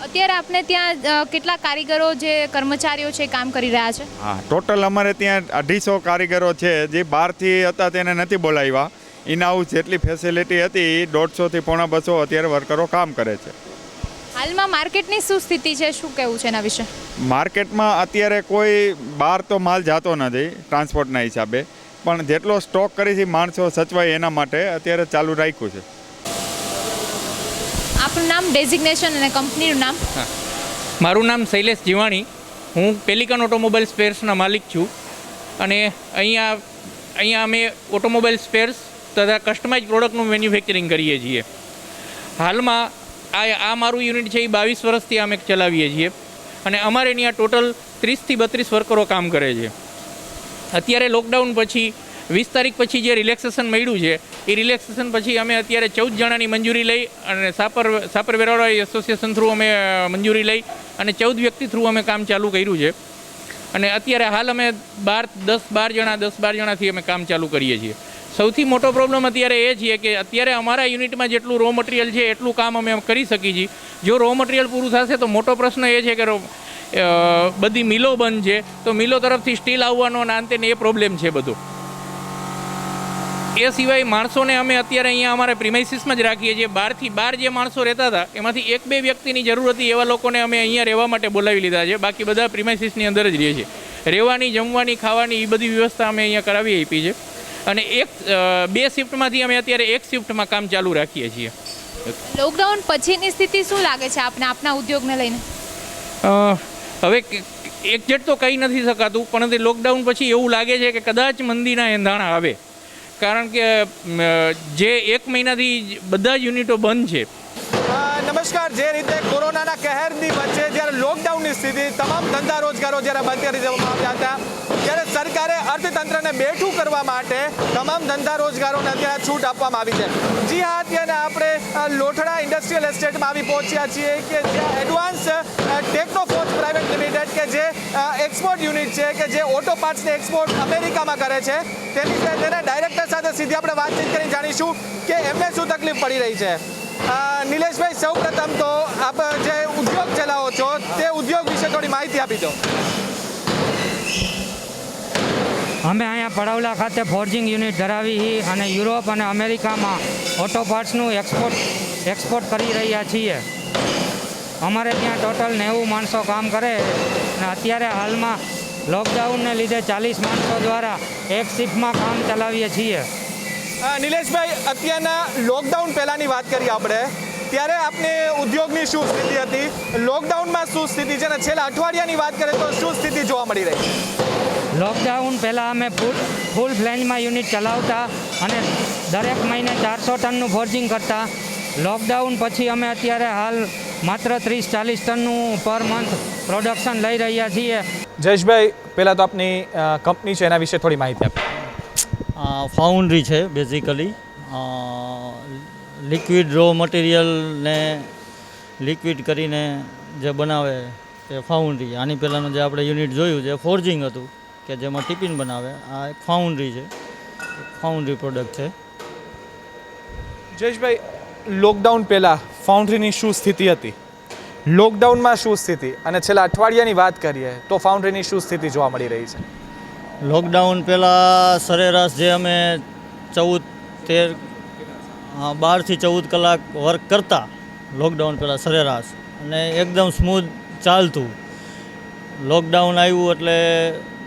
અત્યારે આપને ત્યાં કેટલા કારીગરો જે કર્મચારીઓ છે કામ કરી રહ્યા છે? હા, ટોટલ અમારે ત્યાં 250 કારીગરો છે જે બહારથી હતા તેને નથી બોલાવ્યા. ઇન હાઉસ જેટલી ફેસિલિટી હતી 150 થી 150 અત્યારે વર્કરો કામ કરે છે. હાલમાં માર્કેટની શું સ્થિતિ છે, શું કહેવું છે એના વિશે? માર્કેટમાં અત્યારે કોઈ બહાર તો માલ જતો નથી ટ્રાન્સપોર્ટના હિસાબે, પણ જેટલો સ્ટોક કરી છે માણસો સચવાય એના માટે અત્યારે ચાલુ રાખ્યું છે. આપનું નામ, ડેઝિગ્નેશન અને કંપનીનું નામ? મારું નામ શૈલેષ જીવાણી. હું પેલિકન ઓટોમોબાઈલ સ્પેર્સના માલિક છું અને અહીંયા અમે ઓટોમોબાઈલ સ્પેર્સ તથા કસ્ટમાઇઝ પ્રોડક્ટનું મેન્યુફેક્ચરિંગ કરીએ છીએ. હાલમાં આ મારું યુનિટ છે એ 22 વર્ષથી અમે ચલાવીએ છીએ અને અમારે ત્યાં ટોટલ 30 થી 32 વર્કરો કામ કરે છે. અત્યારે લોકડાઉન પછી 20 તારીખ પછી જે રિલેક્સેશન મળ્યું છે એ રિલેક્સેશન પછી અમે અત્યારે 14 જણાની મંજૂરી લઈ અને સાપર વેરાવળ એસોસિએશન થ્રુ અમે મંજૂરી લઈ અને 14 વ્યક્તિ થ્રુ અમે કામ ચાલુ કર્યું છે અને અત્યારે હાલ અમે 10-12 જણાથી અમે કામ ચાલુ કરીએ છીએ. સૌથી મોટો પ્રોબ્લેમ અત્યારે એ છે કે અત્યારે અમારા યુનિટમાં જેટલું રો મટીરિયલ છે એટલું કામ અમે કરી શકીએ છીએ. જો રો મટીરિયલ પૂરું થશે તો મોટો પ્રશ્ન એ છે કે બધી મિલો બંધ છે તો મિલો તરફથી સ્ટીલ આવવાનો અને અંતે એ પ્રોબ્લેમ છે બધો. એ સિવાય માણસોને અમે અત્યારે અહીંયા અમારા પ્રિમાઇસીસમાં જ રાખીએ છીએ. બહાર જે માણસો રહેતા હતા એમાંથી 1-2 વ્યક્તિની જરૂર હતી એવા લોકોને અમે અહીંયા રહેવા માટે બોલાવી લીધા છે. બાકી બધા પ્રિમાઇસીસની અંદર જ રહે છે. રહેવાની, જમવાની, ખાવાની એ બધી વ્યવસ્થા અમે અહીંયા કરાવી આપી છે અને 2 શિફ્ટમાંથી અમે અત્યારે 1 શિફ્ટમાં કામ ચાલુ રાખીએ છીએ. લોકડાઉન પછીની સ્થિતિ શું લાગે છે આપના ઉદ્યોગને લઈને? હવે એક્ઝેક્ટ તો કહી નથી શકાતું, પણ લોકડાઉન પછી એવું લાગે છે કે કદાચ મંદીના એંધાણા આવે, કારણ કે જે 1 મહિનાથી બધા જ યુનિટો બંધ છે. નમસ્કાર. જે રીતે કોરોનાના કહેરની વચ્ચે જ્યારે લોકડાઉનની સ્થિતિ, તમામ ધંધા રોજગારો જ્યારે બંધ કરી દેવામાં આવ્યા હતા, ત્યારે સરકારે અર્થતંત્રને બેઠું કરવા માટે તમામ ધંધા રોજગારોને અત્યારે છૂટ આપવામાં આવી છે. જી હા, અત્યારે આપણે લોઠડા ઇન્ડસ્ટ્રીયલ એસ્ટેટમાં આવી પહોંચ્યા છીએ કે જ્યાં એડવાન્સ ટેકનોફોર્જ પ્રાઇવેટ લિમિટેડ કે જે એક્સપોર્ટ યુનિટ છે કે જે ઓટો પાર્ટ્સને એક્સપોર્ટ અમેરિકામાં કરે છે તેના ડાયરેક્ટર સાથે સીધી આપણે વાતચીત કરી જાણીશું કે એમને શું તકલીફ પડી રહી છે. નિલેશભાઈ, સૌ પ્રથમ તો આપ જે ઉદ્યોગ ચલાવો છો તે ઉદ્યોગ વિશે થોડી માહિતી આપી દો. અમે અહીંયા પડવલા ખાતે ફોર્જિંગ યુનિટ ધરાવી અને યુરોપ અને અમેરિકામાં ઓટો પાર્ટ્સનું એક્સપોર્ટ કરી રહ્યા છીએ. અમારે ત્યાં ટોટલ 90 માણસો કામ કરે અને અત્યારે હાલમાં લોકડાઉનને લીધે 40 માણસો દ્વારા 1 શિફ્ટમાં કામ ચલાવીએ છીએ. નિલેશભાઈ, અત્યારના લોકડાઉન પહેલાંની વાત કરીએ આપણે, ત્યારે આપને ઉદ્યોગની શું સ્થિતિ હતી, લોકડાઉનમાં શું સ્થિતિ છે અને છેલ્લા અઠવાડિયાની વાત કરીએ તો શું સ્થિતિ જોવા મળી રહી? લોકડાઉન પહેલાં અમે ફૂલ ફ્લેન્જમાં યુનિટ ચલાવતા અને દરેક મહિને 400 ટનનું ફોર્જિંગ કરતા. લોકડાઉન પછી અમે અત્યારે હાલ માત્ર 30-40 ટનનું પર મંથ પ્રોડક્શન લઈ રહ્યા છીએ. જયેશભાઈ, પહેલાં તો આપની કંપની છે એના વિશે થોડી માહિતી આપો. ફાઉન્ડ્રી છે બેઝિકલી. લિક્વિડ રો મટીરિયલને લિક્વિડ કરીને જે બનાવે તે ફાઉન્ડ્રી. આની પહેલાંનું જે આપણે યુનિટ જોયું જે ફોર્જિંગ હતું કે જેમાં ટિફિન બનાવે, આ એક ફાઉન્ડ્રી છે, ફાઉન્ડ્રી પ્રોડક્ટ છે. જયેશભાઈ, લોકડાઉન પહેલાં ફાઉન્ડ્રીની શું સ્થિતિ હતી, લોકડાઉનમાં શું સ્થિતિ અને છેલ્લા અઠવાડિયાની વાત કરીએ તો ફાઉન્ડ્રીની શું સ્થિતિ જોવા મળી રહી છે? લોકડાઉન પહેલાં સરેરાશ જે અમે 12 થી 14 કલાક વર્ક કરતા લોકડાઉન પહેલાં સરેરાશ, અને એકદમ સ્મૂથ ચાલતું. લોકડાઉન આવ્યું એટલે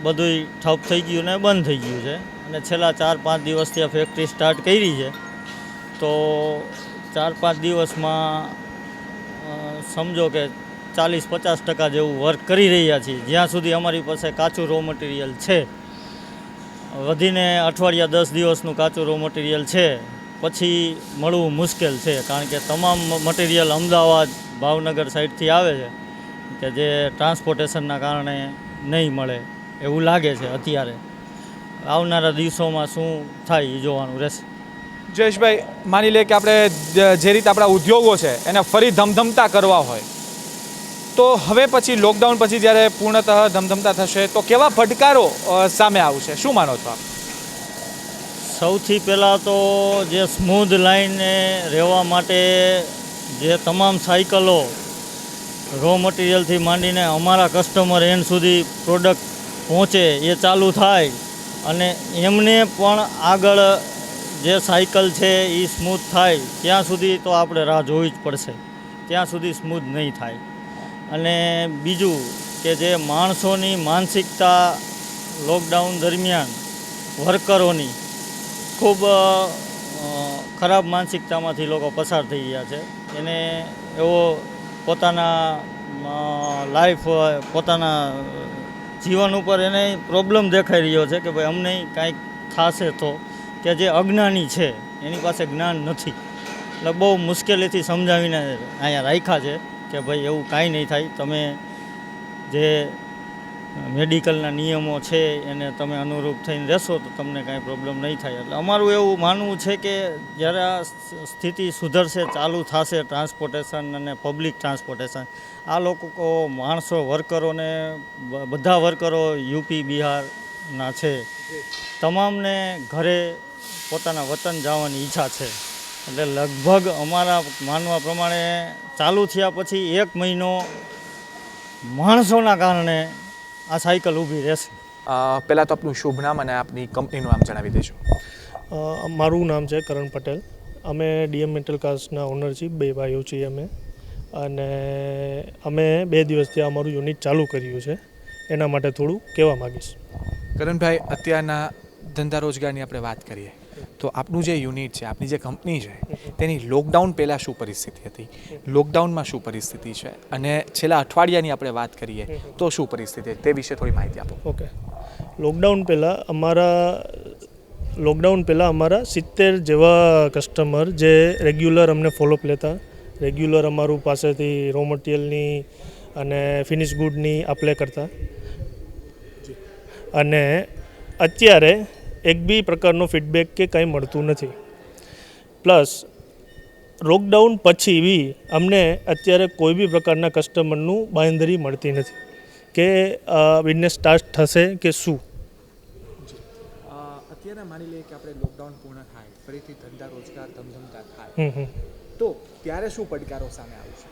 બધું ઠપ થઈ ગયું ને બંધ થઈ ગયું છે અને છેલ્લા 4-5 દિવસથી આ ફેક્ટરી સ્ટાર્ટ કરી છે. તો 4-5 દિવસમાં સમજો કે 40-50% જેવું વર્ક કરી રહ્યા છીએ. જ્યાં સુધી અમારી પાસે કાચું રો મટીરિયલ છે, વધીને અઠવાડિયા 10 દિવસનું કાચું રો મટીરિયલ છે, પછી મળવું મુશ્કેલ છે. કારણ કે તમામ મટીરિયલ અમદાવાદ, ભાવનગર સાઈડથી આવે છે કે જે ટ્રાન્સપોર્ટેશનના કારણે નહીં મળે એવું લાગે છે. અત્યારે આવનારા દિવસોમાં શું થાય એ જોવાનું રહેશે. જયેશભાઈ, માની લે કે આપણે જે રીતે આપણા ઉદ્યોગો છે એને ફરી ધમધમતા કરવા હોય, તો હવે પછી લોકડાઉન પછી જ્યારે પૂર્ણતઃ ધમધમતા થશે તો કેવા પડકારો સામે આવશે, શું માનો છો આપ? સૌથી પહેલાં તો જે સ્મૂધ લાઈને રહેવા માટે જે તમામ સાયકલો રો મટીરિયલથી માંડીને અમારા કસ્ટમર એન્ડ સુધી પ્રોડક્ટ પહોંચે એ ચાલુ થાય, અને એમને પણ આગળ જે સાયકલ છે એ સ્મૂથ થાય ત્યાં સુધી તો આપણે રાહ જોવી જ પડશે. ત્યાં સુધી સ્મૂથ નહીં થાય. અને બીજું કે જે માણસોની માનસિકતા લોકડાઉન દરમિયાન વર્કરોની ખૂબ ખરાબ માનસિકતામાંથી લોકો પસાર થઈ ગયા છે. એને એવો પોતાના લાઈફ, પોતાના જીવન ઉપર એને પ્રોબ્લેમ દેખાઈ રહ્યો છે કે ભાઈ અમને કાંઈક થશે તો, કે જે અજ્ઞાની છે એની પાસે જ્ઞાન નથી. એટલે બહુ મુશ્કેલીથી સમજાવીને અહીંયા રાખ્યા છે કે ભાઈ એવું કાંઈ નહીં થાય, તમે જે મેડિકલના નિયમો છે એને તમે અનુરૂપ થઈને રહેશો તો તમને કાંઈ પ્રોબ્લેમ નહીં થાય. એટલે અમારું એવું માનવું છે કે જ્યારે આ સ્થિતિ સુધરશે, ચાલુ થશે ટ્રાન્સપોર્ટેશન અને પબ્લિક ટ્રાન્સપોર્ટેશન, આ લોકો માણસો, વર્કરોને, બધા વર્કરો યુપી બિહારના છે, તમામને ઘરે પોતાના વતન જવાની ઈચ્છા છે. એટલે લગભગ અમારા માનવા પ્રમાણે ચાલુ થયા પછી 1 મહિનો માણસોના કારણે આ સાયકલ ઊભી રહેશે. પહેલાં તો આપનું શુભ નામ અને આપની કંપનીનું નામ જણાવી દેજો. મારું નામ છે કરણ પટેલ. અમે ડીએમ મેટલ કાસ્ટના ઓનર છીએ, 2 ભાઈઓ છીએ અમે. અને અમે 2 દિવસથી અમારું યુનિટ ચાલુ કર્યું છે, એના માટે થોડું કહેવા માગીશ. કરણભાઈ, અત્યારના ધંધા રોજગારની આપણે વાત કરીએ તો આપનું જે યુનિટ છે, આપની જે કંપની છે, તેની લોકડાઉન પહેલાં શું પરિસ્થિતિ હતી, લોકડાઉનમાં શું પરિસ્થિતિ છે, અને છેલ્લા અઠવાડિયાની આપણે વાત કરીએ તો શું પરિસ્થિતિ છે, તે વિશે થોડી માહિતી આપો. ઓકે. લોકડાઉન પહેલાં અમારા 70 જેવા કસ્ટમર જે રેગ્યુલર અમને ફોલોઅપ લેતા, રેગ્યુલર અમારું પાસેથી રો મટીરિયલની અને ફિનિશ ગુડની અપ્લાય કરતા. અને અત્યારે એક બી પ્રકારનો ફીડબેક કે કંઈ મળતું નથી. પ્લસ લોકડાઉન પછી બી અમને અત્યારે કોઈ બી પ્રકારના કસ્ટમરનું બાંયધરી મળતી નથી કે બિઝનેસ સ્ટાર્ટ થશે કે શું. અત્યારે માની લઈએ કે આપણે લોકડાઉન પૂર્ણ થાય, ફરીથી ધંધા રોજગાર ધમધમતા થાય, તો ત્યારે શું પડકારો સામે આવશે?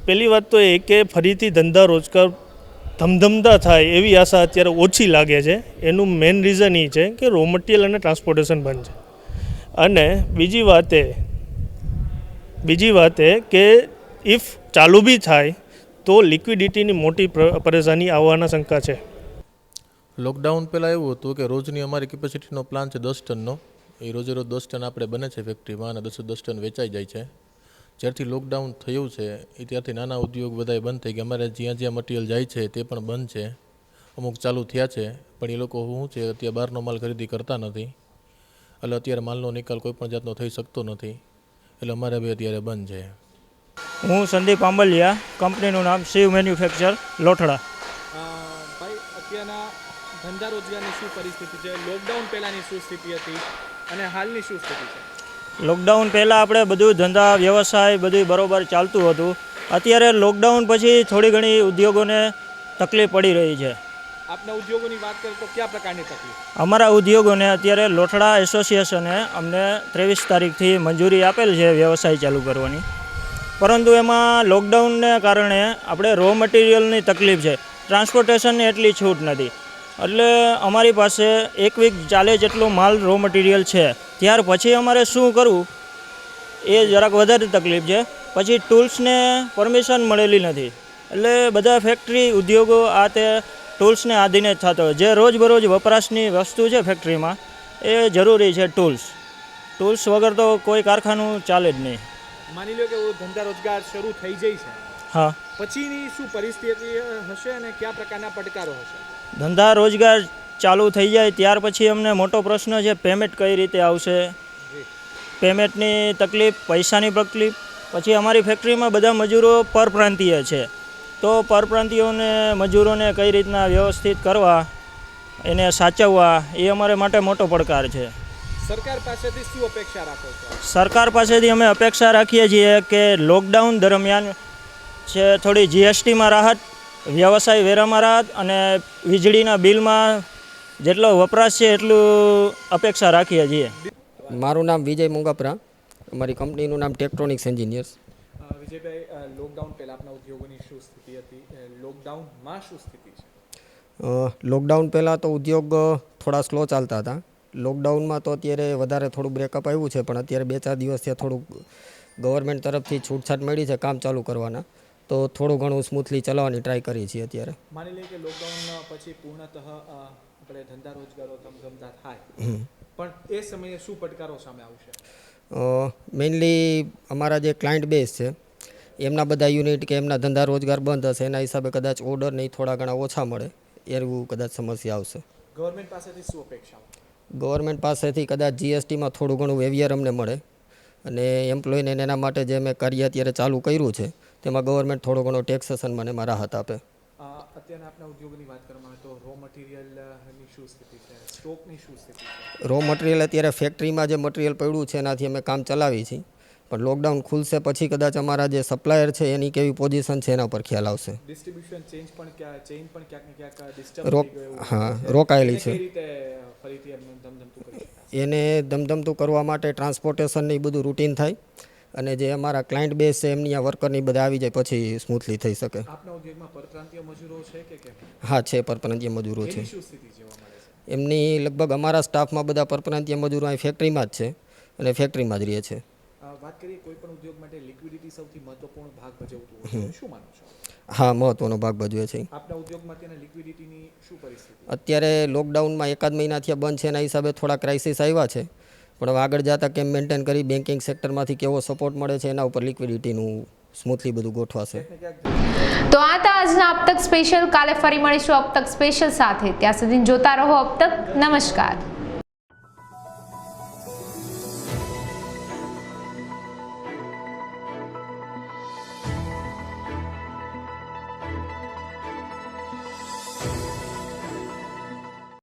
પહેલી વાત તો એ કે ફરીથી ધંધા રોજગાર ધમધમતા થાય એવી આશા અત્યારે ઓછી લાગે છે. એનું મેઇન રીઝન એ છે કે રો મટીરિયલ અને ટ્રાન્સપોર્ટેશન બંધ છે. અને બીજી વાત એ કે ઇફ ચાલુ બી થાય તો લિક્વિડિટીની મોટી પરેશાની આવવાના શંકા છે. લોકડાઉન પહેલાં એવું હતું કે રોજની અમારી કેપેસિટીનો પ્લાન છે 10 ટનનો. એ રોજે રોજ 10 ટન આપણે બને છે ફેક્ટરીમાં, અને 10 ટન વેચાઈ જાય છે. જ્યારથી લોકડાઉન થયું છે એ ત્યારથી નાના ઉદ્યોગ બધાએ બંધ થઈ ગયા. અમારે જ્યાં મટીરિયલ જાય છે તે પણ બંધ છે. અમુક ચાલુ થયા છે, પણ એ લોકો શું છે અત્યારે બહારનો માલ ખરીદી કરતા નથી, એટલે અત્યારે માલનો નિકાલ કોઈ પણ જાતનો થઈ શકતો નથી, એટલે અમારે બી અત્યારે બંધ છે. હું સંદીપ આંબલિયા, કંપનીનું નામ શિવ મેન્યુફેક્ચર, લોઠડા. ભાઈ, અત્યારના ધંધા રોજગારની શું પરિસ્થિતિ છે, લોકડાઉન પહેલાંની શું સ્થિતિ હતી અને હાલની શું સ્થિતિ છે? લોકડાઉન પહેલાં આપણે બધું ધંધા વ્યવસાય બધું બરોબર ચાલતું હતું. અત્યારે લોકડાઉન પછી થોડી ઘણી ઉદ્યોગોને તકલીફ પડી રહી છે. આપના ઉદ્યોગોની વાત કરીએ તો કયા પ્રકારની તકલીફ? અમારા ઉદ્યોગોને અત્યારે લોઠડા એસોસિએશને અમને 23 તારીખથી મંજૂરી આપેલ છે વ્યવસાય ચાલુ કરવાની, પરંતુ એમાં લોકડાઉનને કારણે આપણે રો મટીરિયલની તકલીફ છે, ટ્રાન્સપોર્ટેશનની એટલી છૂટ નથી. એટલે અમારી પાસે 1 વીક ચાલે જેટલો માલ રો મટીરિયલ છે, ત્યાર પછી અમારે શું કરવું એ જરાક વધારે તકલીફ છે. પછી ટૂલ્સને પરમિશન મળેલી નથી, એટલે બધા ફેક્ટરી ઉદ્યોગો આ તે ટૂલ્સને આધીને જ થતો હોય. જે રોજબરોજ વપરાશની વસ્તુ છે ફેક્ટરીમાં એ જરૂરી છે ટૂલ્સ વગર તો કોઈ કારખાનું ચાલે જ નહીં. માની લો કે ધંધા રોજગાર શરૂ થઈ જાય છે, હા, પછીની શું પરિસ્થિતિ હશે અને કયા પ્રકારના પડકારો હશે? ધંધા રોજગાર ચાલુ થઈ જાય ત્યાર પછી અમને મોટો પ્રશ્ન છે પેમેન્ટ કઈ રીતે આવશે, પેમેન્ટની તકલીફ, પૈસાની તકલીફ. પછી અમારી ફેક્ટરીમાં બધા મજૂરો પરપ્રાંતીય છે, તો પરપ્રાંતીયોને મજૂરોને કઈ રીતના વ્યવસ્થિત કરવા, એને સાચવવા, એ અમારે માટે મોટો પડકાર છે. સરકાર પાસેથી શું અપેક્ષા રાખો છો? સરકાર પાસેથી અમે અપેક્ષા રાખીએ છીએ કે લોકડાઉન દરમિયાન છે થોડી જીએસટીમાં રાહત, વ્યવસાય વેરામાં રાહત અને વીજળીના બિલમાં જેટલો વપરાશ છે એટલું અપેક્ષા રાખીએ છીએ. મારું નામ વિજય મુંગાપરા, અમારી કંપનીનું નામ ટેક્ટ્રોનિક્સ એન્જિનિયર્સ. વિજયભાઈ, લોકડાઉન પહેલા આપણા ઉદ્યોગોની શું સ્થિતિ હતી? લોકડાઉનમાં શું સ્થિતિ છે? લોકડાઉન પહેલાં તો ઉદ્યોગ થોડા સ્લો ચાલતા હતા. લોકડાઉનમાં તો અત્યારે વધારે થોડું બ્રેકઅપ આવ્યું છે, પણ અત્યારે 2-4 દિવસથી થોડુંક ગવર્મેન્ટ તરફથી છૂટછાટ મળી છે કામ ચાલુ કરવાના, તો થોડું ઘણું સ્મૂથલી ચલાવવાની ટ્રાય કરીએ છીએ અત્યારે. માની લઈએ કે લોકડાઉન પછી પૂર્ણતઃ આપણે ધંધા રોજગારો ધમધમતા થાય, પણ એ સમયે શું પડકારો સામે આવશે? મેઇનલી અમારા જે ક્લાયન્ટ બેઝ છે એમના બધા યુનિટ કે એમના ધંધા રોજગાર બંધ હશે, એના હિસાબે કદાચ ઓર્ડર નહીં થોડા ઘણા ઓછા મળે, એવું કદાચ સમસ્યા આવશે. ગવર્મેન્ટ પાસેથી શું અપેક્ષા? ગવર્મેન્ટ પાસેથી કદાચ જીએસટીમાં થોડું ઘણું વેવિયર અમને મળે, અને એમ્પ્લોયને એના માટે જે મેં કાર્ય અત્યારે ચાલુ કર્યું છે તેમાં ગવર્મેન્ટ થોડો ઘણો ટેક્સેશનમાં એમાં રાહત આપે. અત્યારે આપણા ઉદ્યોગની વાત કરવામાં આવે તો રો મટીરિયલની શું સ્થિતિ છે, સ્ટોકની શું સ્થિતિ છે? રો મટીરિયલ અત્યારે ફેક્ટરીમાં જે મટીરિયલ પડ્યું છે એનાથી અમે કામ ચલાવી છીએ, પણ લોકડાઉન ખુલશે પછી કદાચ અમારા જે સપ્લાયર છે એની કેવી પોઝિશન છે એના પર ખ્યાલ આવશે. ડિસ્ટ્રીબ્યુશન ચેન પણ ક્યાંક ને ક્યાંક ડિસ્ટર્બ હા, રોકાયેલી છે. ફરીથી ધમધમતું કરી એને ધમધમતું કરવા માટે ટ્રાન્સપોર્ટેશનની બધું રૂટીન થાય, અને જે અમારા ક્લાયન્ટ બેઝ છે એમની આ વર્કરની બધા આવી જાય પછી સ્મૂથલી થઈ શકે. આપના ઉદ્યોગમાં પરપ્રાંતીય મજૂરો છે કે કેમ? હા, છે, પરપ્રાંતીય મજૂરો છે. શું સ્થિતિ જોવા મળે છે? એમની લગભગ અમારા સ્ટાફમાં બધા પરપ્રાંતીય મજૂરો અહીં ફેક્ટરીમાં જ છે અને ફેક્ટરીમાં જ રહે છે. વાત કરીએ કોઈ પણ ઉદ્યોગ માટે લિક્વિડિટી સૌથી મહત્વપૂર્ણ ભાગ ભજવતું હોય છે, શું માનો છો? હા, મહત્વનો ભાગ ભજવે છે. આપના ઉદ્યોગમાં તેના લિક્વિડિટીની શું પરિસ્થિતિ? અત્યારે લોકડાઉનમાં 1 મહિનાથી બંધ છે, એના હિસાબે થોડા ક્રાઇસિસ આવ્યા છે, પણ હવે આગળ જતાં કેમ મેન્ટેન કરી બેન્કિંગ સેક્ટરમાંથી કેવો સપોર્ટ મળે છે એના ઉપર લિક્વિડિટીનું સ્મૂથલી બધું ગોઠવાશે. તો આ હતા આજના અબ તક સ્પેશિયલ. કાલે ફરી મળીશું અબ તક સ્પેશિયલ સાથે. ત્યાં સુધી જોતા રહો અબ તક. નમસ્કાર.